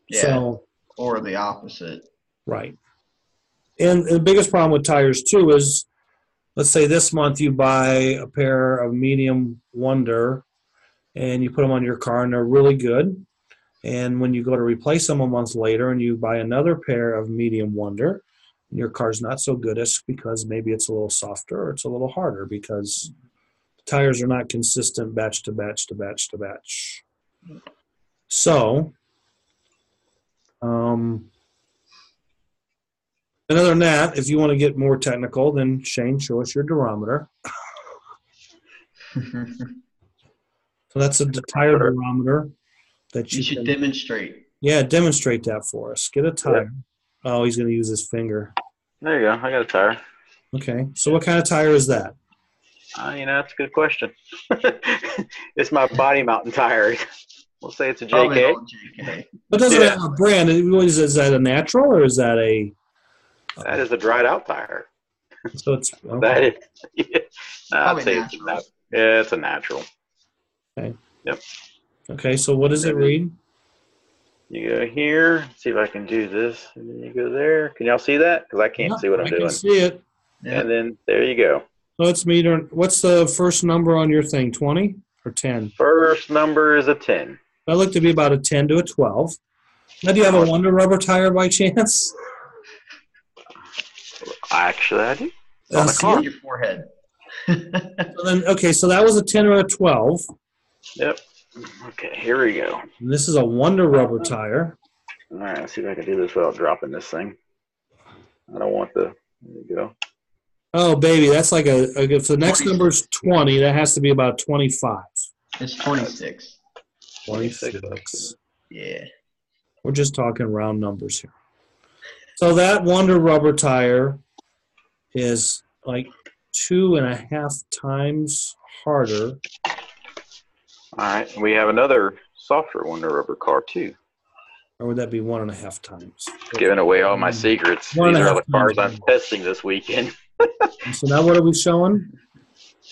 Yeah. So, or the opposite. Right. And the biggest problem with tires, too, is let's say this month you buy a pair of medium Wonder and you put them on your car and they're really good. And when you go to replace them a month later and you buy another pair of medium Wonder, and your car's not so good, it's because maybe it's a little softer or it's a little harder because the tires are not consistent batch to batch to batch to batch. So, and other than that, if you want to get more technical, then Shane, show us your durometer. So that's a tire durometer that You should demonstrate. Yeah, demonstrate that for us. Get a tire. Yeah. Oh, he's going to use his finger. There you go. I got a tire. Okay. So what kind of tire is that? That's a good question. It's my body mountain tire. We'll say it's a JK. But doesn't it have a brand? Is that a natural or is that a? That is a dried out tire. So it's okay. That is. Yeah. I'd say it's a natural. Okay. Yep. Okay. So what does it read? You go here. See if I can do this. And then you go there. Can y'all see that? Because I can't see what I'm doing. I can see it. And then there you go. So it's meter. What's the first number on your thing? 20 or 10? First number is a 10. That looked to be about a 10 to a 12. Now, do you have a Wonder Rubber tire by chance? Actually, I do. On the car. Your forehead. So that was a 10 or a 12. Yep. Okay, here we go. And this is a Wonder Rubber tire. All right, let's see if I can do this without dropping this thing. I don't want the. There you go. Oh, baby, that's like if the next number is 20, that has to be about 25. It's 26. 26. Yeah. We're just talking round numbers here. So that Wonder Rubber tire is like 2.5 times harder. All right, we have another softer Wonder Rubber car too. Or would that be 1.5 times? Giving away all my secrets. These are the cars I'm testing this weekend. So now what are we showing?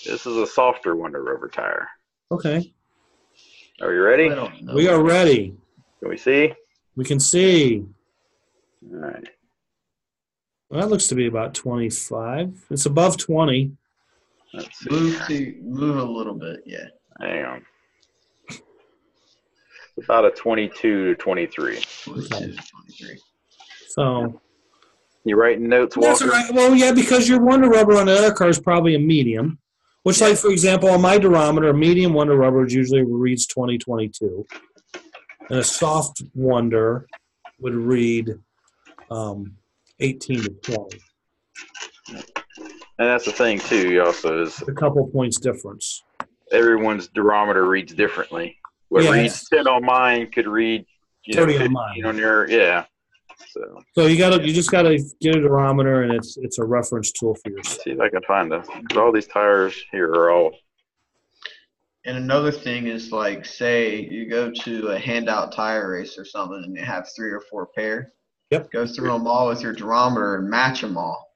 This is a softer Wonder Rubber tire. Okay. Are you ready? We are ready. Can we see? We can see. All right. Well, that looks to be about 25. It's above 20. Let's see. Move a little bit, yeah. Hang on. About a 22 to 23. 22 to 23. So. You writing notes, Walker? That's all right. Well, yeah, because your Wonder Rubber on the other car is probably a medium. Which, like, for example, on my durometer, a medium Wonder Rubber usually reads 20/22. And a soft Wonder would read 18 to 20. And that's the thing, too, also, is a couple points difference. Everyone's durometer reads differently. What reads 10 on mine could read 30 on mine. On your, So you just gotta get a durometer, and it's a reference tool for yourself. Let's see if I can find them. All these tires here are all. And another thing is, like, say you go to a handout tire race or something, and you have 3 or 4 pair. Yep. Go through them all with your durometer and match them all,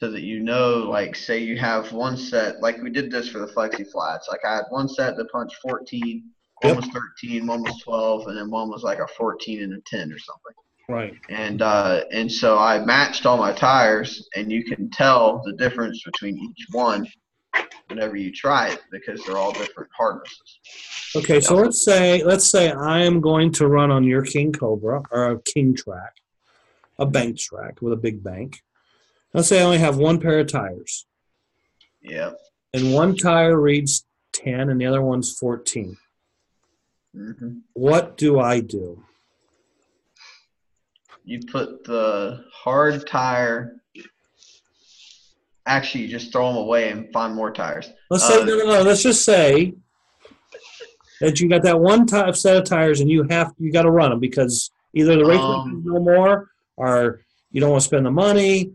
so that you know, like, say you have one set, like we did this for the Flexi Flats. Like I had one set that punched 14, one was 13, one was 12, and then one was like a 14 and a 10 or something. Right. And so I matched all my tires, and you can tell the difference between each one whenever you try it because they're all different hardnesses. Okay, so let's say I am going to run on your King Cobra or a King track, a bank track with a big bank. Let's say I only have one pair of tires. Yep. And one tire reads 10 and the other one's 14. Mm-hmm. What do I do? You put the hard tire. Actually, you just throw them away and find more tires. Let's say no. Let's just say that you got that one set of tires and you got to run them because either the race is no more or you don't want to spend the money.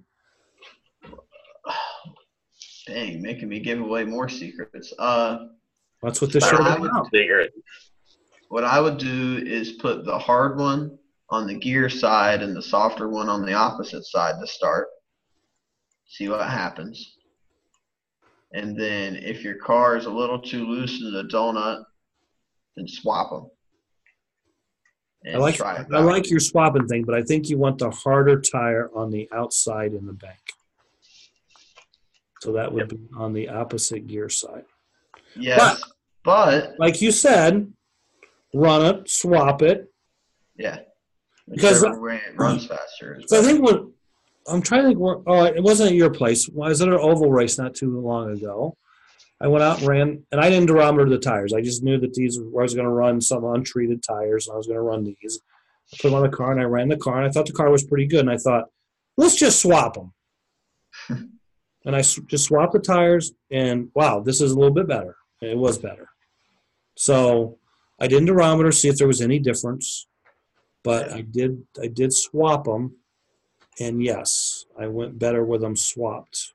Dang, making me give away more secrets. That's what this show is about. What I would do is put the hard one on the gear side and the softer one on the opposite side to start. See what happens. And then if your car is a little too loose in the donut, then swap them. I like your swapping thing, but I think you want the harder tire on the outside in the bank. So that would be on the opposite gear side. Yes, but like you said, run it, swap it. Yeah. Because it runs faster. So I think I'm trying to think. It wasn't at your place. I was at an oval race not too long ago. I went out and ran, and I didn't durometer the tires. I just knew that I was going to run some untreated tires, and I was going to run these. I put them on the car, and I ran the car, and I thought the car was pretty good. And I thought, let's just swap them. And I just swapped the tires, and wow, this is a little bit better. And it was better. So I didn't durometer, see if there was any difference. But I did swap them, and yes, I went better with them swapped.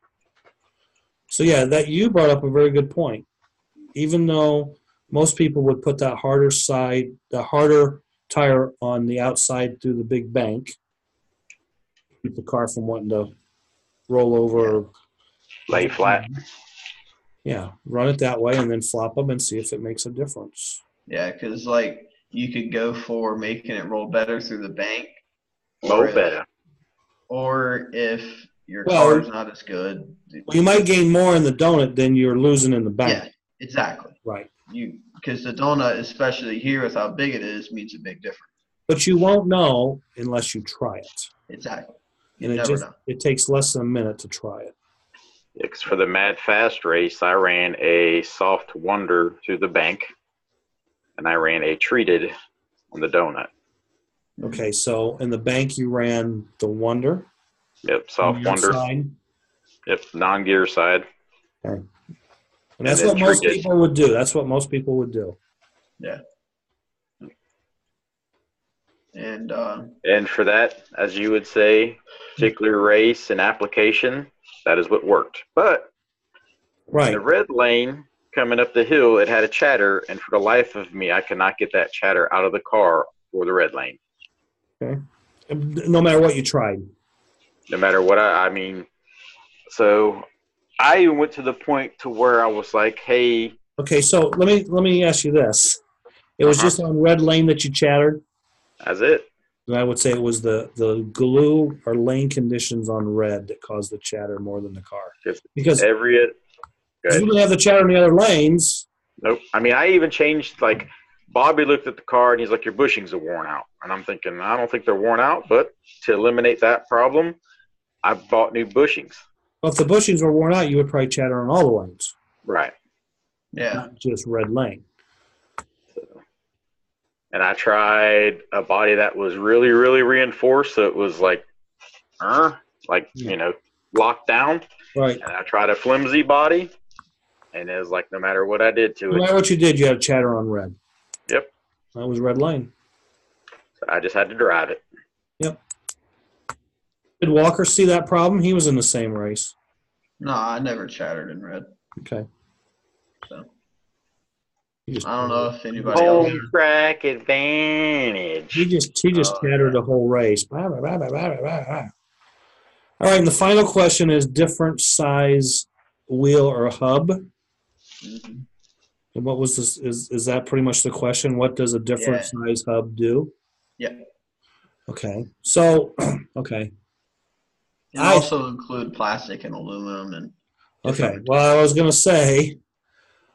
So yeah, that you brought up a very good point. Even though most people would put that harder tire on the outside through the big bank, keep the car from wanting to roll over. Or lay flat. Yeah, run it that way and then flop them and see if it makes a difference. Yeah, because you could go for making it roll better through the bank. Better. Or if your car is not as good. Well, you might gain more in the donut than you're losing in the bank. Yeah, exactly. Right. Because the donut, especially here with how big it is, means a big difference. But you won't know unless you try it. Exactly. And it takes less than a minute to try it. Because for the Mad Fast race, I ran a Soft Wonder through the bank, and I ran a Treated on the donut. Okay, so in the bank you ran the Wonder. Yep, Soft Wonder. Side. Yep, non-gear side. Okay. And that's what most people would do. That's what most people would do. Yeah. And for that, as you would say, particular race and application, that is what worked. But in the red lane coming up the hill, it had a chatter, and for the life of me, I could not get that chatter out of the car for the red lane. Okay. No matter what you tried. No matter what so I went to the point to where I was like, hey. Okay, so let me ask you this. It was just on red lane that you chattered? That's it. And I would say it was the glue or lane conditions on red that caused the chatter more than the car. Because you didn't have the chatter in the other lanes. Nope. I even changed, Bobby looked at the car and he's like, your bushings are worn out. And I'm thinking, I don't think they're worn out, but to eliminate that problem, I bought new bushings. Well, if the bushings were worn out, you would probably chatter on all the lanes. Right. Yeah. Not just red lane. And I tried a body that was really, really reinforced. So it was locked down. Right. And I tried a flimsy body. And it was like, no matter what I did to it. No matter what you did, you had chatter on red. Yep. That was red lane. So I just had to drive it. Yep. Did Walker see that problem? He was in the same race. No, I never chattered in red. Okay. So I don't know if anybody else. Home track advantage. He just chattered the whole race. All right, and the final question is different size wheel or hub. Mm-hmm. And what was this? Is that pretty much the question? What does a different size hub do? Yeah. Okay. So, okay. And also include plastic and aluminum and. Okay. Well, I was going to say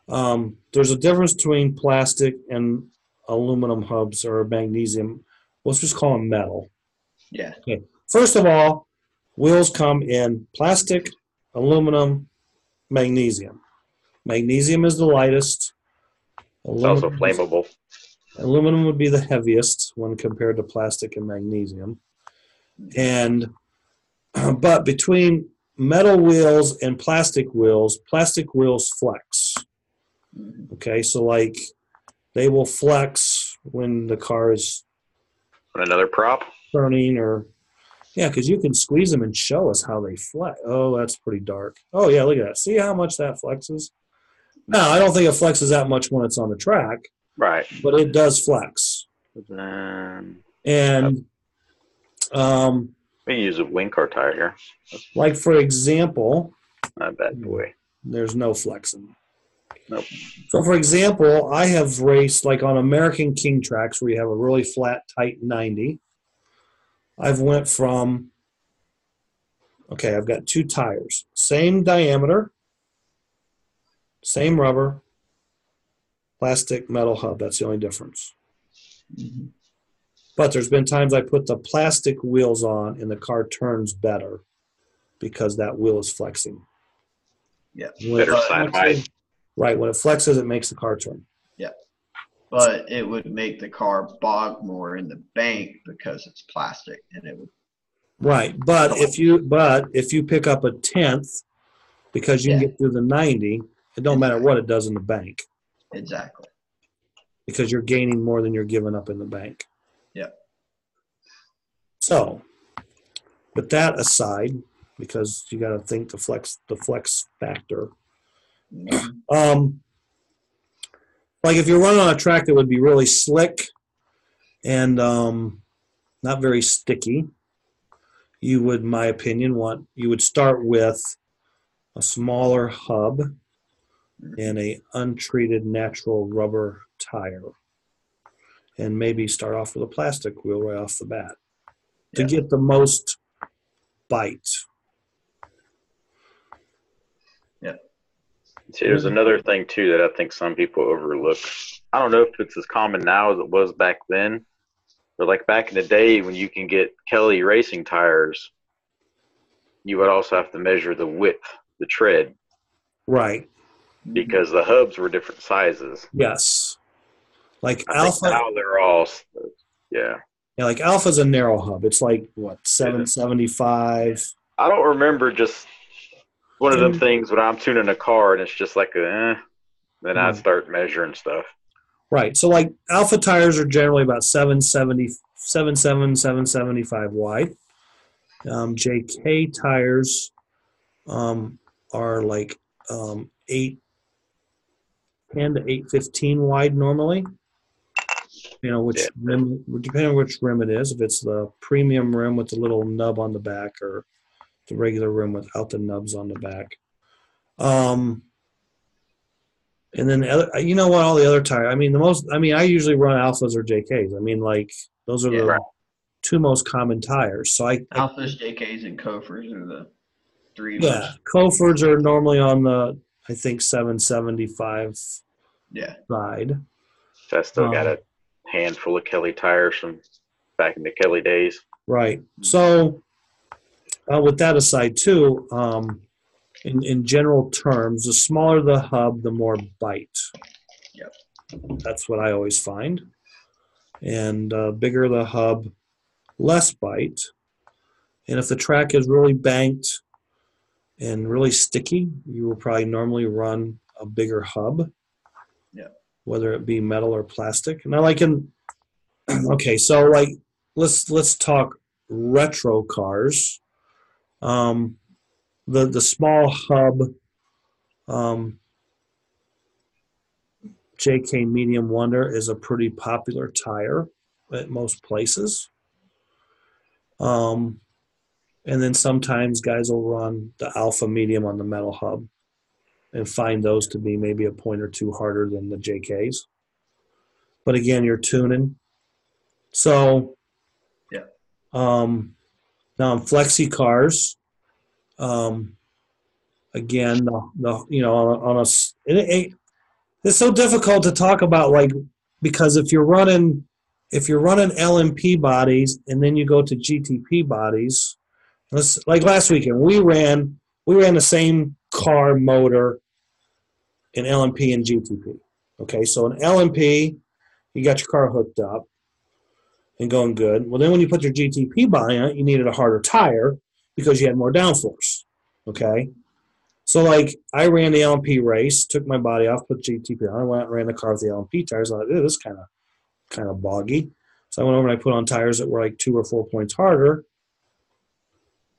there's a difference between plastic and aluminum hubs or magnesium. Let's just call them metal. Yeah. Okay. First of all, wheels come in plastic, aluminum, magnesium. Magnesium is the lightest. It's also flammable. Aluminum would be the heaviest when compared to plastic and magnesium. And but between metal wheels and plastic wheels flex. Okay, so like they will flex when the car is another prop turning, or yeah, because you can squeeze them and show us how they flex. Oh, that's pretty dark. Oh yeah, look at that. See how much that flexes? No, I don't think it flexes that much when it's on the track. Right. But it does flex. And we use a wing car tire here. Like for example, not bad boy. There's no flexing. Nope. So for example, I have raced like on American King tracks where you have a really flat, tight 90. I've went from, okay, I've got 2 tires, same diameter, same rubber, plastic, metal hub. That's the only difference. Mm-hmm. But there's been times I put the plastic wheels on and the car turns better because that wheel is flexing. Yeah. Better side height. Right. When it flexes, it makes the car turn. Yeah. But it would make the car bog more in the bank because it's plastic, and it would. Right. But if you pick up a 10th because you can get through the 90, it don't matter what it does in the bank. Exactly. Because you're gaining more than you're giving up in the bank. Yeah. So, with that aside, because you got to think the flex factor. Mm-hmm. Like if you're running on a track that would be really slick and not very sticky, you would, in my opinion, you would start with a smaller hub and a untreated natural rubber tire, and maybe start off with a plastic wheel right off the bat to get the most bite. Yeah. See, there's another thing too that I think some people overlook. I don't know if it's as common now as it was back then, but like back in the day when you can get Kelly racing tires, you would also have to measure the width, the tread. Right. Because the hubs were different sizes. Yes. Like Alpha. Now they're all, yeah. Yeah, like Alpha's a narrow hub. It's like, what, 775? I don't remember just one of them things when I'm tuning a car and it's just like then I start measuring stuff. Right. So like Alpha tires are generally about 775 wide. JK tires are like 810 to 815 wide normally. You know, which rim, depending on which rim it is, if it's the premium rim with the little nub on the back or the regular rim without the nubs on the back. And then, you know what, all the other tires, I usually run Alphas or JKs. I mean, like, those are the two most common tires. So Alphas, JKs, and Kofers are the 3 most. Kofers are normally on the, I think, 775 side. So I still got a handful of Kelly tires from back in the Kelly days. Right. So with that aside too, in general terms, the smaller the hub, the more bite. Yep. That's what I always find. And bigger the hub, less bite. And if the track is really banked and really sticky, you will probably normally run a bigger hub. Whether it be metal or plastic. Now, like okay, so like let's talk retro cars. The small hub JK Medium Wonder is a pretty popular tire at most places. And then sometimes guys will run the Alpha Medium on the metal hub and find those to be maybe a point or two harder than the JKs. But again, you're tuning. So, now on flexi cars, again, it's so difficult to talk about, like, because if you're running LMP bodies and then you go to GTP bodies, like last weekend we ran the same car motor in LMP and GTP. Okay, so in LMP you got your car hooked up and going good. Well, then when you put your GTP body on it, you needed a harder tire because you had more downforce. Okay, so like I ran the LMP race, took my body off, put GTP on, I went out and ran the car with the LMP tires. I was like, this is kind of boggy. So I went over and I put on tires that were like 2 or 4 points harder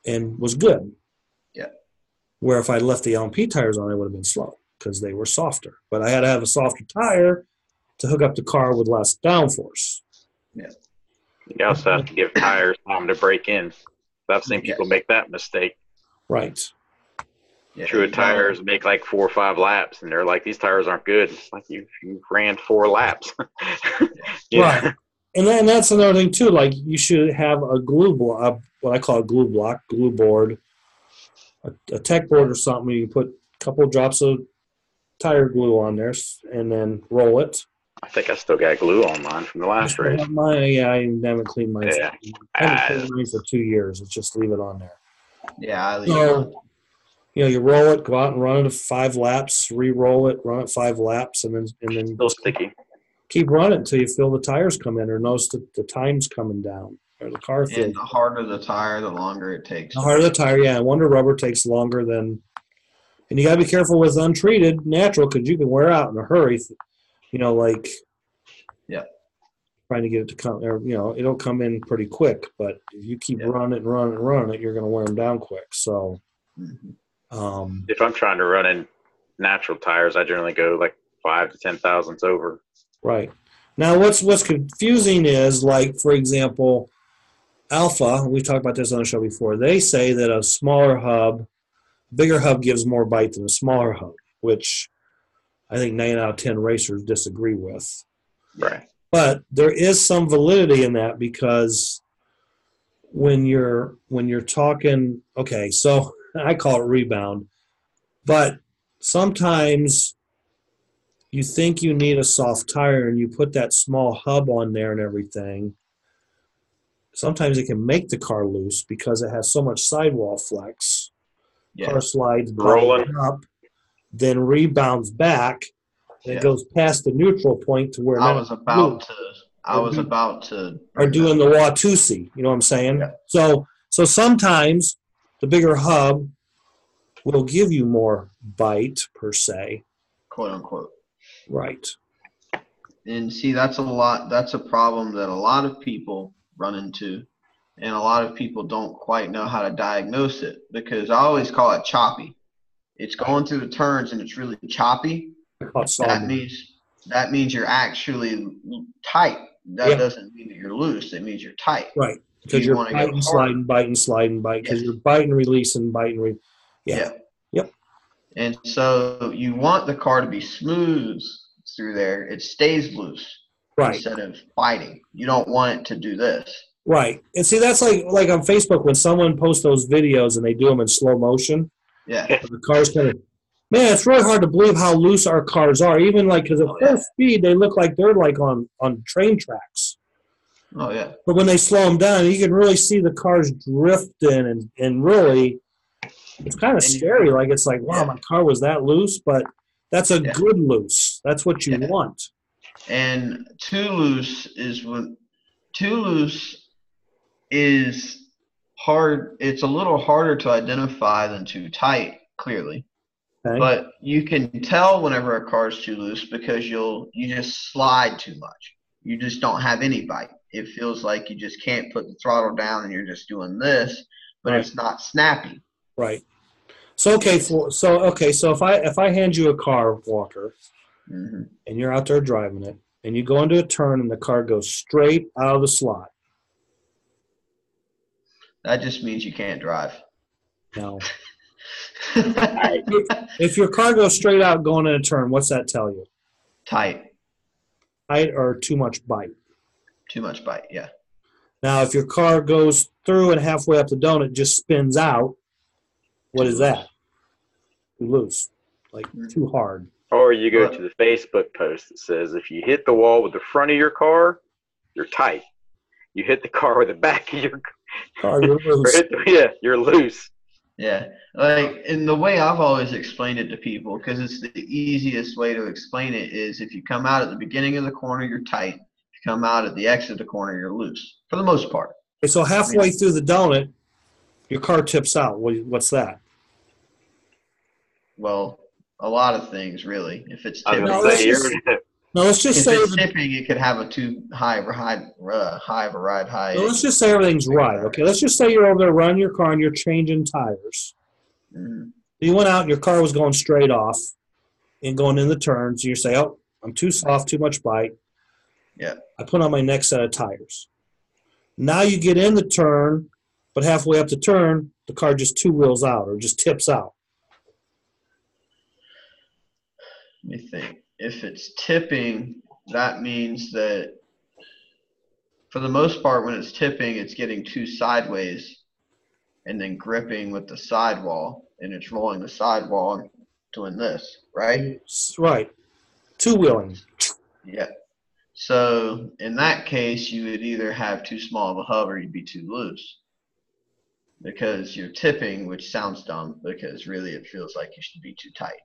and was good. Yeah. Where if I left the LMP tires on, it would have been slow because they were softer. But I had to have a softer tire to hook up the car with less downforce. Yeah. You also have to give tires time to break in. I've seen people make that mistake. Right. Yeah, True tires make like 4 or 5 laps, and they're like, these tires aren't good. It's like you ran 4 laps. Right. And that's another thing too. Like you should have a glue block, what I call a glue board, a tech board or something. You put a couple of drops of tire glue on there and then roll it. I think I still got glue on mine from the last race. I haven't cleaned mine. Yeah. I haven't cleaned mine for 2 years. It's just leave it on there. Yeah, I leave it on. You roll it, go out and run it 5 laps, re-roll it, run it 5 laps, and then Still sticky. Keep running until you feel the tires come in or notice that the time's coming down or the car feels. And the harder the tire, the longer it takes. The harder the tire, yeah. Wonder Rubber takes longer than – and you got to be careful with untreated natural because you can wear out in a hurry. Like trying to get it to come – or, it'll come in pretty quick. But if you keep running it, you're going to wear them down quick. So if I'm trying to run in natural tires, I generally go like 5 to 10 thousandths over. Right. Now, what's confusing is, like, for example, Alpha, we talked about this on the show before, they say that a bigger hub gives more bite than a smaller hub, which I think 9 out of 10 racers disagree with. Right. But there is some validity in that because when you're talking, okay, so I call it rebound, but sometimes you think you need a soft tire and you put that small hub on there and everything. Sometimes it can make the car loose because it has so much sidewall flex. Yeah. Car slides rolling up, then rebounds back, and it goes past the neutral point to where I was about to are doing the Watusi, you know what I'm saying? Yeah. So sometimes the bigger hub will give you more bite per se. Quote unquote. Right. And see, that's a problem that a lot of people run into, and a lot of people don't quite know how to diagnose it because I always call it choppy. It's going through the turns and it's really choppy. That means you're actually tight. That doesn't mean that you're loose. It means you're tight. Right. Because you're biting, sliding, bite. Because you're biting, releasing, biting, Yeah. Yep. And so you want the car to be smooth through there. It stays loose. Right. Instead of biting. You don't want it to do this. Right. And see, that's like on Facebook when someone posts those videos and they do them in slow motion. Yeah. The car's kind of, man, it's really hard to believe how loose our cars are. Even like, because at full speed, they look like they're like on train tracks. Oh, yeah. But when they slow them down, you can really see the cars drifting and really, it's kind of scary. Like, it's like, wow, my car was that loose, but that's a good loose. That's what you want. And too loose is hard. It's a little harder to identify than too tight, clearly. Okay. But you can tell whenever a car is too loose because you just slide too much. You just don't have any bite. It feels like you just can't put the throttle down and you're just doing this, but it's not snappy. Right. So if I hand you a car, Walker, and you're out there driving it, and you go into a turn and the car goes straight out of the slot. That just means you can't drive. No. If your car goes straight out going in a turn, what's that tell you? Tight. Tight or too much bite? Too much bite, yeah. Now, if your car goes through and halfway up the donut just spins out, what is that? too loose, like too hard. Or you go to the Facebook post that says, if you hit the wall with the front of your car, you're tight. You hit the car with the back of your car, you're loose. You're loose. Yeah, like, and the way I've always explained it to people, because it's the easiest way to explain it, is if you come out at the beginning of the corner, you're tight. If you come out at the exit of the corner, you're loose, for the most part. Okay, so halfway through the donut, your car tips out. What's that? Well, a lot of things, really. If it's tipping, let's just say it's tipping, it could have a too high of a ride height. So let's just say everything's right. Okay, let's just say you're over there running your car and you're changing tires. Mm-hmm. You went out and your car was going straight off and going in the turns. And you say, "Oh, I'm too soft, too much bite." Yeah. I put on my next set of tires. Now you get in the turn, but halfway up the turn, the car just two wheels out or just tips out. Let me think. If it's tipping, that means that for the most part, when it's tipping, it's getting too sideways and then gripping with the sidewall, and it's rolling the sidewall and doing this, right? Right. Two-wheeling. Yeah. So in that case, you would either have too small of a hub or you'd be too loose, because you're tipping, which sounds dumb because really it feels like you should be too tight.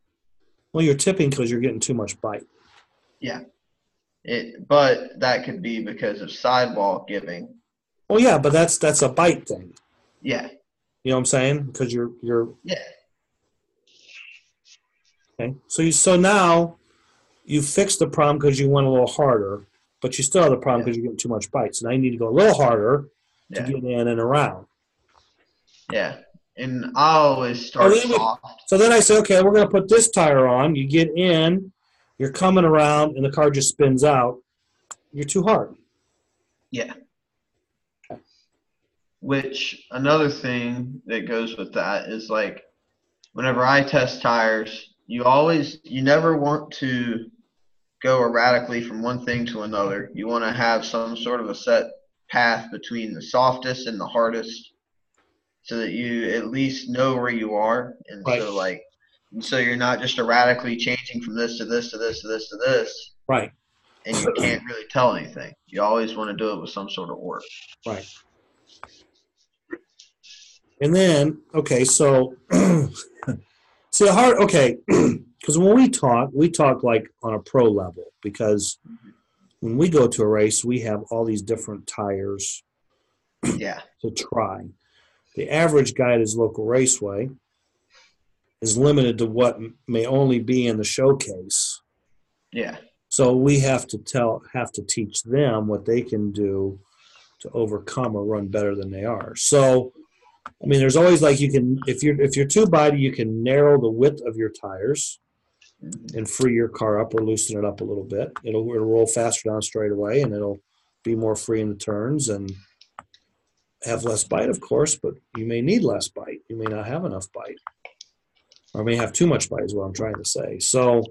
Well, you're tipping because you're getting too much bite. Yeah. But that could be because of sidewall giving. Well, yeah, but that's a bite thing. Yeah. You know what I'm saying? Because you're Yeah. Okay. So now you fixed the problem because you went a little harder, but you still have the problem because you're getting too much bite. So now you need to go a little harder to get in and around. Yeah. And I always start soft. So then I say, okay, we're going to put this tire on. You get in, you're coming around, and the car just spins out. You're too hard. Yeah. Okay. Which, another thing that goes with that is, like, whenever I test tires, you never want to go erratically from one thing to another. You want to have some sort of a set path between the softest and the hardest, so that you at least know where you are. And right. So you're not just erratically changing from this to this to this to this to this. Right. And you can't really tell anything. You always want to do it with some sort of order. Right. And then, okay, so see the hard, okay, because when we talk like on a pro level, because when we go to a race, we have all these different tires to try. The average guy at his local raceway is limited to what may only be in the showcase. Yeah. So we have to teach them what they can do to overcome or run better than they are. So, I mean, there's always like if you're too bitey, you can narrow the width of your tires and free your car up or loosen it up a little bit. It'll roll faster down straightaway, and it'll be more free in the turns and have less bite, of course, but you may need less bite. You may not have enough bite, or may have too much bite is what I'm trying to say. So,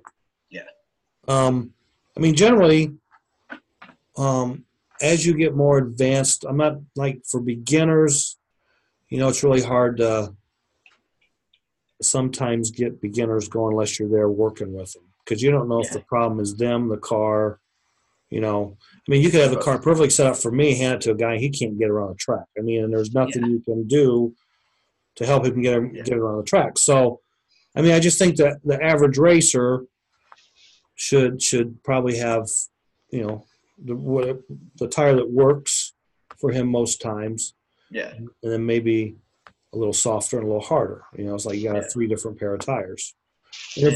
I mean, generally, as you get more advanced, I'm not like for beginners, it's really hard to sometimes get beginners going unless you're there working with them, because you don't know if the problem is them, the car, I mean, you could have the car perfectly set up for me, hand it to a guy, he can't get around the track. I mean, and there's nothing you can do to help him get around the track. So, I mean, I just think that the average racer should probably have, the tire that works for him most times. Yeah. And then maybe a little softer and a little harder. It's like you got to have 3 different pair of tires. And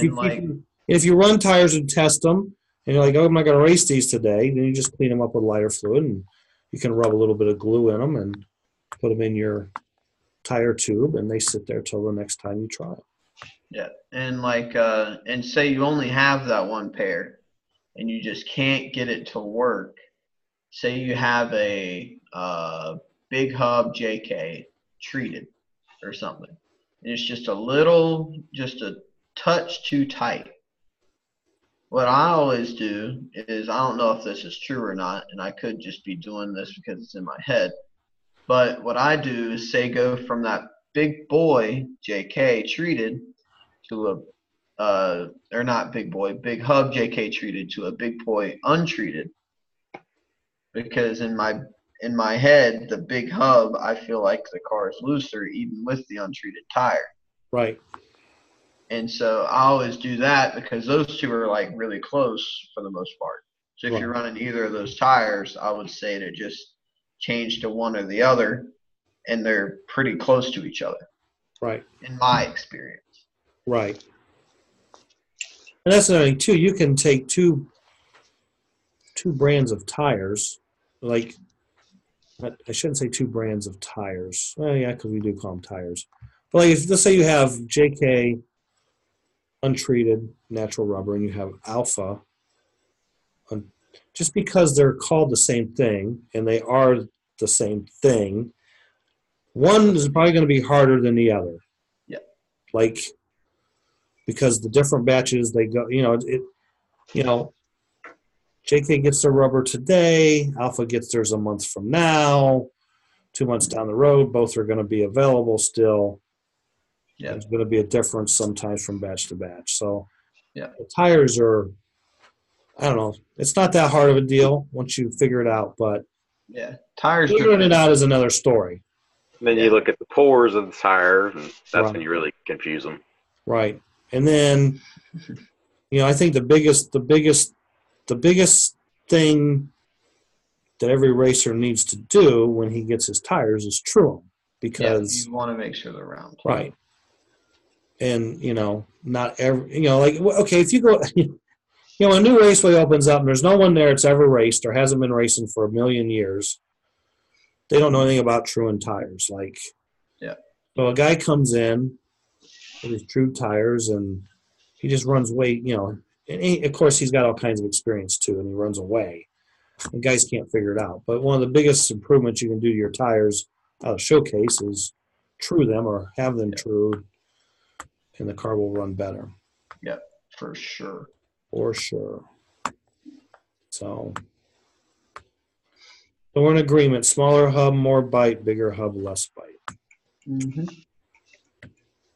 if you run tires and test them, and you're like, oh, I'm not going to race these today, then you just clean them up with lighter fluid, and you can rub a little bit of glue in them and put them in your tire tube, and they sit there till the next time you try them. Yeah, and and say you only have that one pair, and you just can't get it to work. Say you have a Big Hub JK treated or something, and it's just a touch too tight. What I always do is, I don't know if this is true or not, and I could just be doing this because it's in my head, but what I do is go from that big boy JK treated to a or not big boy, big hub JK treated to a big boy untreated, because in my head, the big hub, I feel like the car is looser even with the untreated tire. Right. And so I always do that because those two are like really close for the most part. So if Right. you're running either of those tires, I would say to just change to one or the other, and they're pretty close to each other. Right. In my experience. Right. And that's another thing too. You can take two brands of tires, like I shouldn't say two brands of tires. Well, yeah, because we do call them tires. But like, let's say you have JK untreated natural rubber, and you have Alpha. Just because they're called the same thing, and they are the same thing, one is probably going to be harder than the other. Yeah. Like, because the different batches they go, JK gets their rubber today, Alpha gets theirs a month from now, 2 months down the road, both are going to be available still. Yeah. There's going to be a difference sometimes from batch to batch. So yeah, the tires are, I don't know, it's not that hard of a deal once you figure it out, but yeah, tires figuring it out is another story. Then you look at the pores of the tire, and that's Right. when you really confuse them. Right. And then, I think the biggest thing that every racer needs to do when he gets his tires is true them, because you want to make sure they're round. Right. And not every okay, if you go a new raceway opens up and there's no one there that's ever raced or hasn't been racing for a million years, they don't know anything about True tires. So a guy comes in with his True tires and he just runs away, and of course he's got all kinds of experience too, and he runs away. And guys can't figure it out. But one of the biggest improvements you can do to your tires out of showcase is true them or have them true, and the car will run better. Yeah, for sure. For sure. So we're in agreement. Smaller hub, more bite. Bigger hub, less bite. Mm-hmm.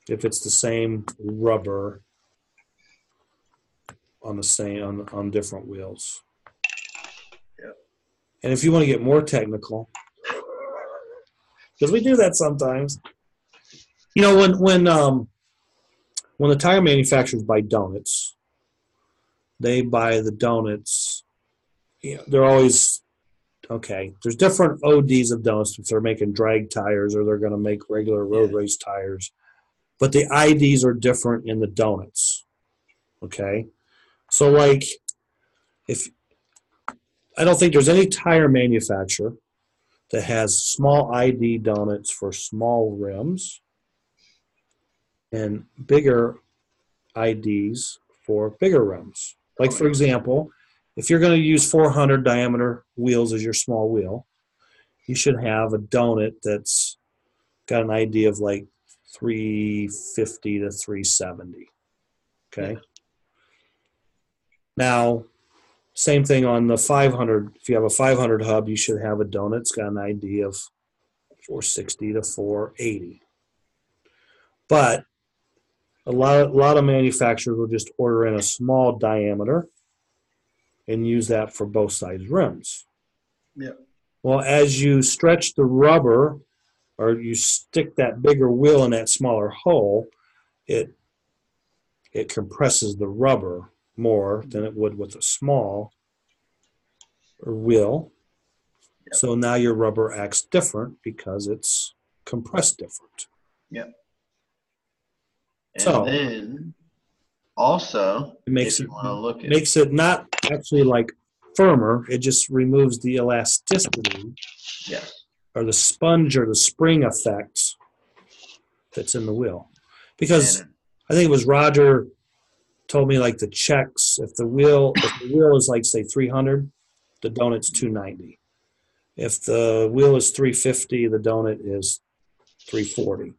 If it's the same rubber on different wheels. Yeah. And if you want to get more technical, because we do that sometimes. When the tire manufacturers buy donuts, they buy the donuts. They're always okay. There's different ODs of donuts if they're making drag tires or they're going to make regular road race tires, but the IDs are different in the donuts. Okay, so if I don't think there's any tire manufacturer that has small ID donuts for small rims and bigger IDs for bigger rims. Like, for example, if you're going to use 400 diameter wheels as your small wheel, you should have a donut that's got an ID of like 350 to 370. Okay. Yeah. Now, same thing on the 500. If you have a 500 hub, you should have a donut that's got an ID of 460 to 480. But a lot of manufacturers will just order in a small diameter and use that for both sides rims. Yeah. Well, as you stretch the rubber or you stick that bigger wheel in that smaller hole, it compresses the rubber more than it would with a small wheel. Yep. So now your rubber acts different because it's compressed different. Yep. And then also it makes it not actually like firmer. It just removes the elasticity, or the sponge or the spring effect that's in the wheel. Because I think it was Roger told me like the checks, if the wheel is like say 300, the donut's 290. If the wheel is 350, the donut is 340.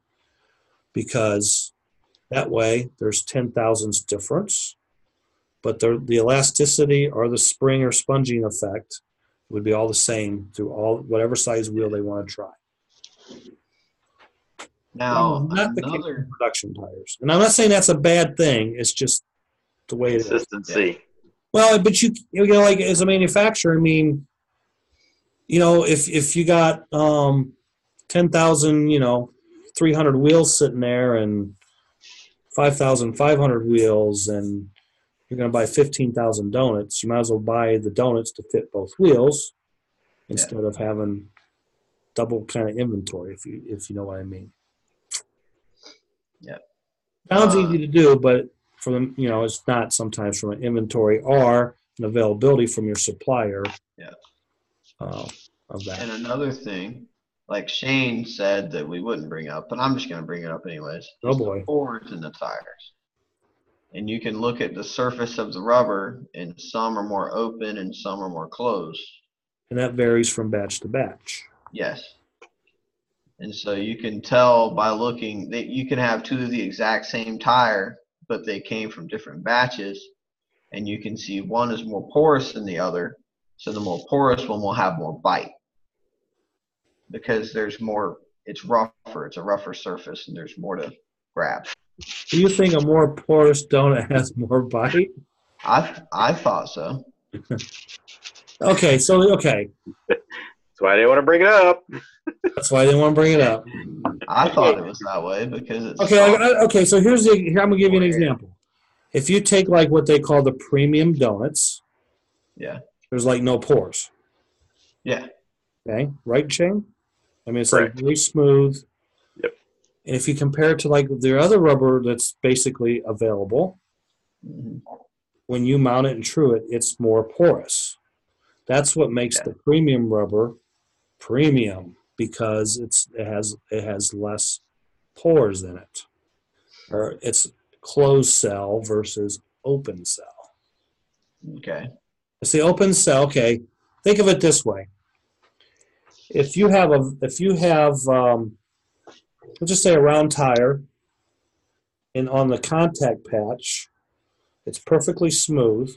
Because that way, there's 10 thousandths difference, but the elasticity or the spring or sponging effect would be all the same through whatever size wheel they want to try. Now, Not the case with another, production tires. And I'm not saying that's a bad thing. It's just the way it is. Consistency. Well, but you know, like as a manufacturer, I mean, you know, if you got 10,000, you know, 300 wheels sitting there and 5,500 wheels, and you're going to buy 15,000 donuts, you might as well buy the donuts to fit both wheels instead of having double kind of inventory, if you know what I mean. Yeah. Sounds easy to do, but for them, you know, it's not sometimes from an inventory or an availability from your supplier. Yeah. Of that. And another thing, like Shane said that we wouldn't bring up, but I'm just going to bring it up anyways. Oh boy. The pores in the tires. And you can look at the surface of the rubber, and some are more open and some are more closed. And that varies from batch to batch. Yes. And so you can tell by looking that you can have two of the exact same tire, but they came from different batches, and you can see one is more porous than the other. So the more porous one will have more bite because there's more, it's rougher, it's a rougher surface, and there's more to grab. Do you think a more porous donut has more bite? I thought so. Okay. That's why I didn't want to bring it up. That's why I didn't want to bring it up. I thought it was that way because it's okay. So here I'm gonna give you an example. If you take like what they call the premium donuts, there's like no pores. Yeah. Okay. Right, Shane? I mean, it's Correct. like very smooth. Yep. And if you compare it to like the other rubber that's basically available, when you mount it and true it, it's more porous. That's what makes the premium rubber premium, because it has less pores in it, or it's closed cell versus open cell. Okay. It's the open cell. Okay, think of it this way: if you have let's just say a round tire, and on the contact patch, it's perfectly smooth.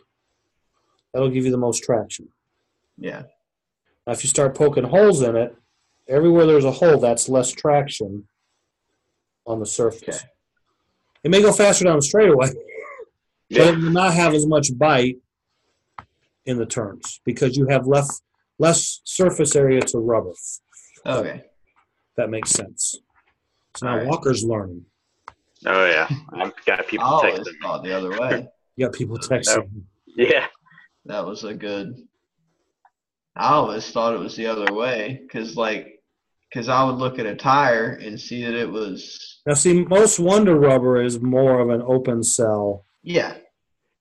That'll give you the most traction. Yeah. Now, if you start poking holes in it, everywhere there's a hole, that's less traction on the surface. Okay. It may go faster down the straightaway, but it will not have as much bite in the turns because you have less surface area to rubber. Okay. That makes sense. So now All right. Walker's learning. Oh yeah, I've got people I always texting me. thought the other way. You got people texting. Yeah. That was a good. I always thought it was the other way because I would look at a tire and see that it was. Now, see, most Wonder Rubber is more of an open cell. Yeah.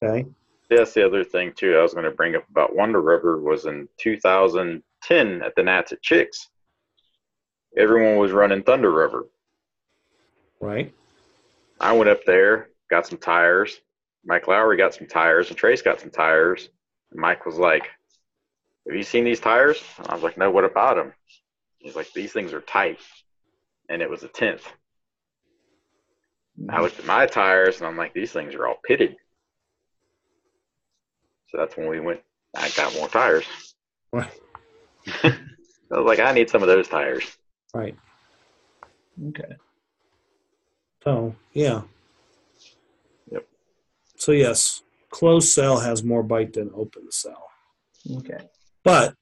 Okay. That's the other thing too. I was going to bring up about Wonder Rubber was in 2010 at the Nats at Chicks. Everyone was running Thunder Rubber. Right. I went up there, got some tires. Mike Lowry got some tires, and Trace got some tires. And Mike was like, "Have you seen these tires?" And I was like, "No, what about them?" He's like, "These things are tight." And it was a 10th. I looked at my tires, and I'm like, "These things are all pitted." So that's when I got more tires. Right. I was like, I need some of those tires. Right. Okay. So, yeah. Yep. So, yes, closed cell has more bite than open cell. Okay. But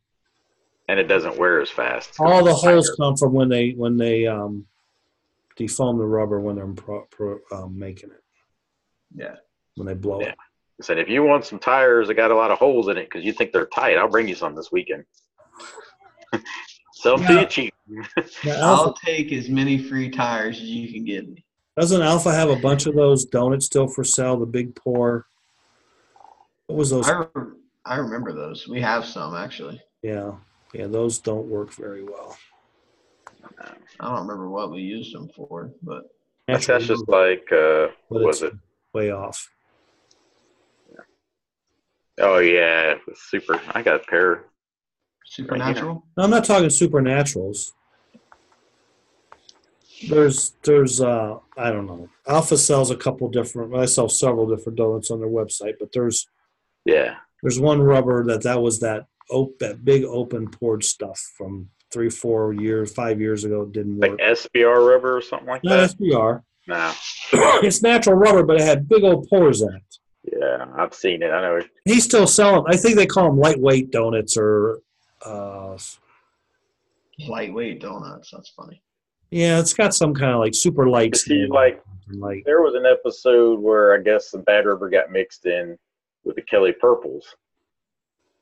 And it doesn't wear as fast. all the holes come from when they defoam the rubber when they're making it. Yeah. When they blow it. I said, if you want some tires that got a lot of holes in it because you think they're tight, I'll bring you some this weekend. Sell them to you cheap. I'll take as many free tires as you can give me. Doesn't Alpha have a bunch of those donuts still for sale? The big pour. What was those? I remember those. We have some actually. Yeah, those don't work very well. I don't remember what we used them for, but That's just like, what was it? Way off. Yeah. Oh, yeah. Super. I got a pair. Supernatural? No, I'm not talking supernaturals. There's I don't know. Alpha sells a couple different. I sell several different donuts on their website, but there's one rubber that was that big open poured stuff from 4 years, 5 years ago. It didn't Like work. SBR rubber or something like Not that? SBR. No. It's natural rubber, but it had big old pores in it. Yeah, I've seen it. I know it. He's still selling. I think they call them lightweight donuts or. Lightweight donuts. That's funny. Yeah, it's got some kind of like super light. See, like, there was an episode where I guess the Bad Rubber got mixed in with the Kelly Purples,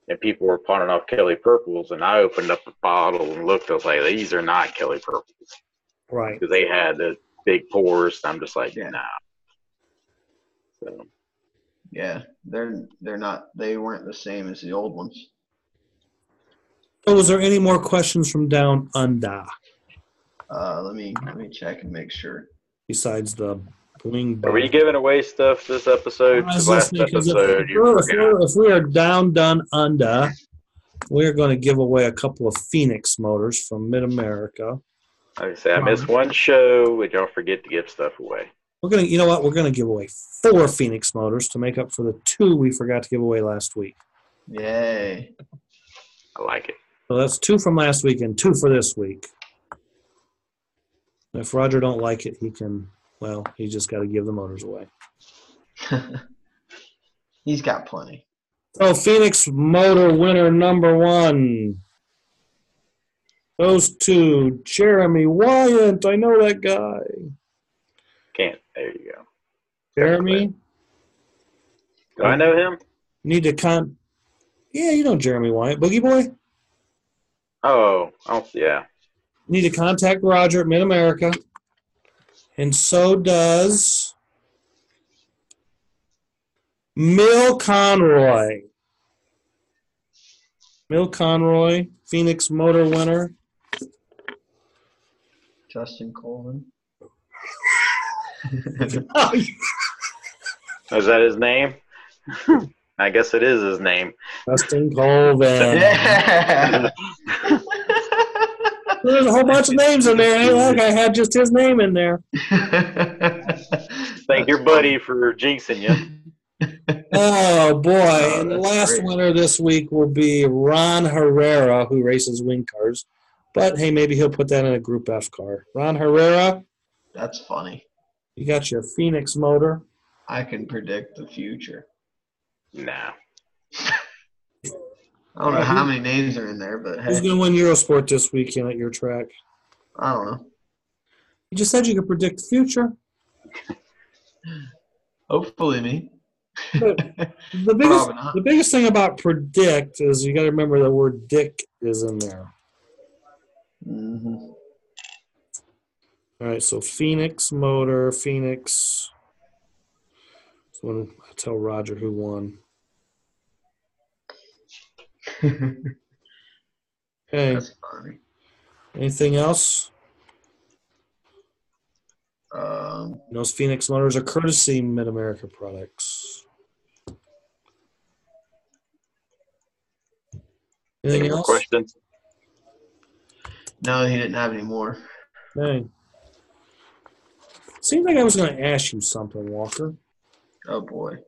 and people were pawning off Kelly Purples, and I opened up the bottle and looked. I was like, these are not Kelly Purples, right? Because they had the big pores. And I'm just like, nah. So. Yeah, they're not. They weren't the same as the old ones. So, was there any more questions from down under? Let me check and make sure. Besides the bling. Are we giving away stuff this episode? Last episode, if we are down under, we're going to give away a couple of Phoenix motors from Mid America. Like I say, I missed one show, but y'all forget to give stuff away. We're gonna, you know what? We're gonna give away 4 Phoenix motors to make up for the 2 we forgot to give away last week. Yay! I like it. So that's 2 from last week and 2 for this week. If Roger don't like it, he can. Well, he just got to give the motors away. He's got plenty. So Phoenix motor winner number 1 goes to Jeremy Wyant. I know that guy. Can't. There you go. Jeremy. Do I know him? Need to Yeah, you know Jeremy Wyant, Boogie Boy. Oh, yeah. Need to contact Roger at Mid America, and so does Mill Conroy. Mill Conroy, Phoenix motor winner. Justin Colvin. Is that his name? I guess it is his name. Justin Colvin. Yeah. There's a whole bunch of names in there. Hey, look, I had just his name in there. Thank your buddy for jinxing you. Oh, boy. Oh, and the that's last great. winner this week will be Ron Herrera, who races wing cars. But, hey, maybe he'll put that in a Group F car. Ron Herrera, That's funny. you got your Phoenix motor. I can predict the future. Nah. I don't know how many names are in there, but Who's hey, going to win Eurosport this weekend at your track? I don't know. You just said you could predict the future. Hopefully me. The Probably not. biggest thing about predict is you got to remember the word dick is in there. Mm-hmm. All right, so Phoenix motor, Phoenix. So when I tell Roger who won. Okay. That's funny. Anything else? Those Phoenix motors are courtesy Mid America products. Anything Any more else? questions? No, he didn't have any more. Okay. Seemed like I was going to ask you something, Walker. Oh boy,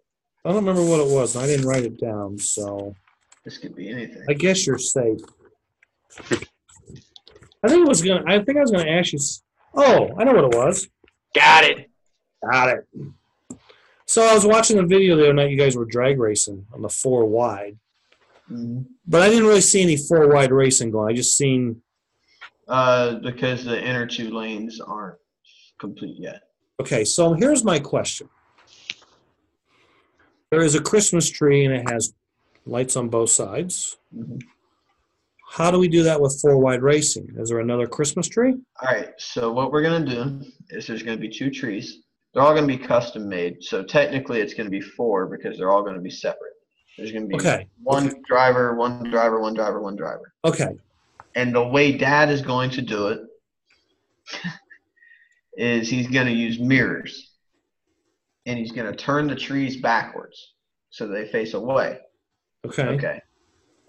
I don't remember what it was, and I didn't write it down, so this could be anything. I guess you're safe. I think I was going to ask you. Oh, I know what it was. Got it. Got it. So I was watching a video the other night. You guys were drag racing on the 4 wide, Mm-hmm. but I didn't really see any 4 wide racing going. I just seen. Because the inner 2 lanes aren't complete yet. Okay, so here's my question. There is a Christmas tree and it has lights on both sides. Mm-hmm. How do we do that with 4 wide racing? Is there another Christmas tree? All right, so what we're going to do is there's going to be 2 trees. They're all going to be custom made. So technically it's going to be 4 because they're all going to be separate. There's going to be one driver, one driver, one driver, one driver. Okay. And the way Dad is going to do it is he's going to use mirrors. And he's going to turn the trees backwards so they face away. Okay. Okay.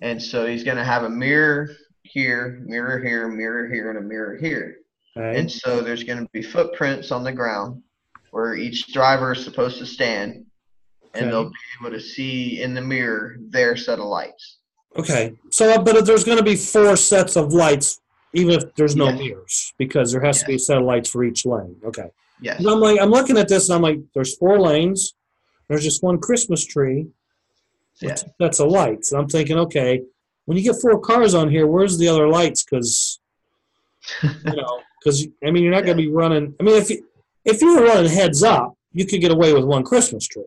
And so he's going to have a mirror here, mirror here, mirror here, and a mirror here. Okay. And so there's going to be footprints on the ground where each driver is supposed to stand, and they'll be able to see in the mirror their set of lights. Okay. So, but if there's going to be 4 sets of lights, even if there's no Yes. mirrors, because there has to be a set of lights for each lane. Okay. Yes. And I'm looking at this and I'm like, there's 4 lanes. There's just one Christmas tree with Yeah. 2 sets of lights. And I'm thinking, okay, when you get 4 cars on here, where's the other lights? Because I mean, you're not going to be running. I mean, if you were running heads up, you could get away with one Christmas tree.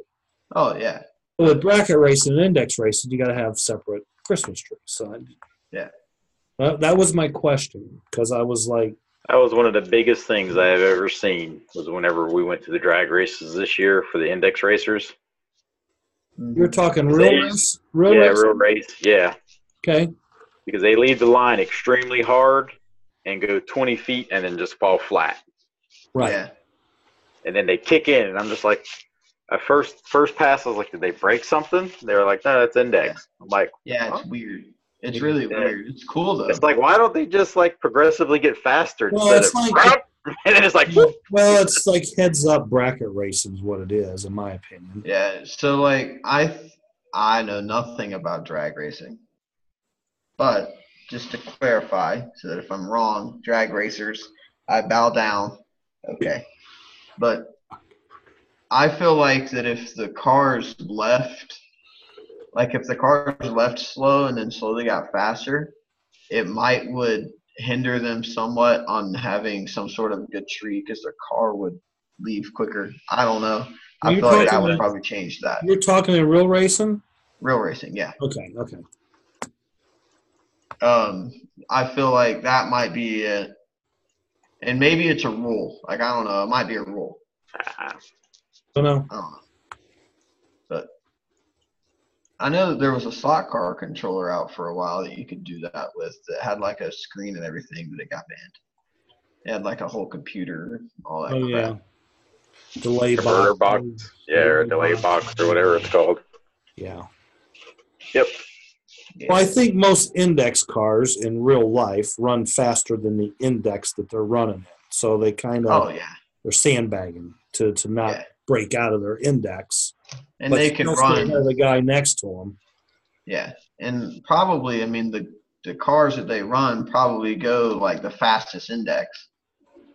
Oh yeah. But with bracket racing and index racing, you got to have separate Christmas trees. So Yeah. That was my question, because I was like, That was one of the biggest things I have ever seen, was whenever we went to the drag races this year for the index racers. you're talking real race? Real race? Real race. Yeah. Okay. Because they leave the line extremely hard and go 20 feet and then just fall flat. Right. Yeah. And then they kick in, and I'm just like, at first pass, I was like, did they break something? They were like, no, that's index. I'm like, Yeah, it's weird. It's really weird. It's cool though. it's like, why don't they just like progressively get faster? Well, instead it's of, like- and then it's like, Well, it's like heads up bracket racing is what it is, in my opinion. Yeah. So like I know nothing about drag racing, but just to clarify, so that if I'm wrong, drag racers, I bow down. Okay. But I feel like that if the cars left, like if the cars left slow and then slowly got faster, it would hinder them somewhat on having some sort of good tree because their car would leave quicker. I don't know. I You're feel like I talking would about- probably change that. You're talking in real racing? Real racing, yeah. Okay. I feel like that might be it. And maybe it's a rule. Like, I don't know. It might be a rule. Don't know. I don't know. But I know that there was a slot car controller out for a while that you could do that with that had like a screen and everything, but it got banned. It had like a whole computer, all that Oh, crap. yeah. Delay Converter box. box. Yeah, or a delay box or whatever it's called. Yeah. Yep. Yeah. Well, I think most index cars in real life run faster than the index that they're running in. So they kind of, Oh, yeah. they're sandbagging to not Yeah. break out of their index. And But they still can stay run. ahead of the guy next to them. Yeah. And probably, I mean, the cars that they run probably go like the fastest index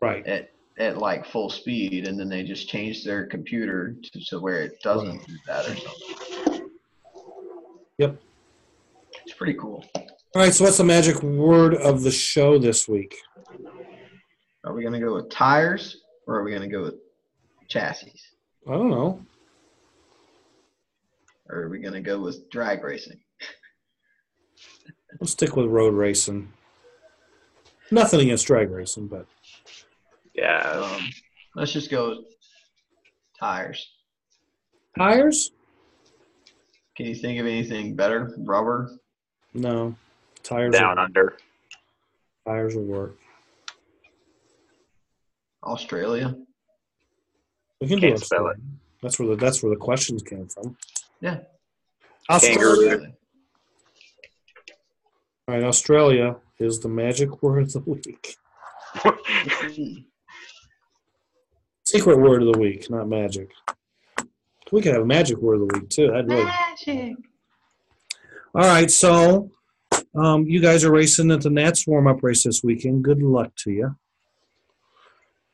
Right. at like full speed, and then they just change their computer to where it doesn't Right. do that or something. Yep. It's pretty cool. All right, so what's the magic word of the show this week? Are we going to go with tires or are we going to go with chassis? I don't know. Or are we going to go with drag racing? Let's stick with road racing. Nothing against drag racing, but Yeah. Let's just go with tires. tires? Can you think of anything better? Rubber? No. Tires. Down under. Tires will work. Australia? We can Can't do spell Australia. That's where the questions came from. Yeah. Australia. Kangaroo. All right, Australia is the magic word of the week. Secret word of the week, not magic. We could have a magic word of the week too. That'd really. Magic. All right, so you guys are racing at the Nats warm-up race this weekend. Good luck to you.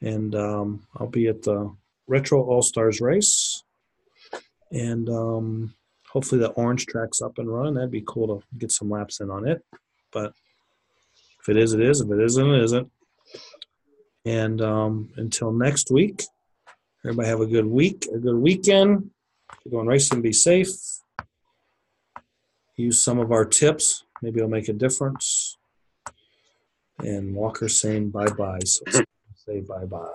And I'll be at the Retro All-Stars race. And hopefully the orange track's up and running. That'd be cool to get some laps in on it. But if it is, it is. If it isn't, it isn't. And until next week, everybody have a good week, a good weekend. If you're going racing, be safe. Use some of our tips. Maybe it'll make a difference. And Walker's saying bye-bye, so say bye-bye.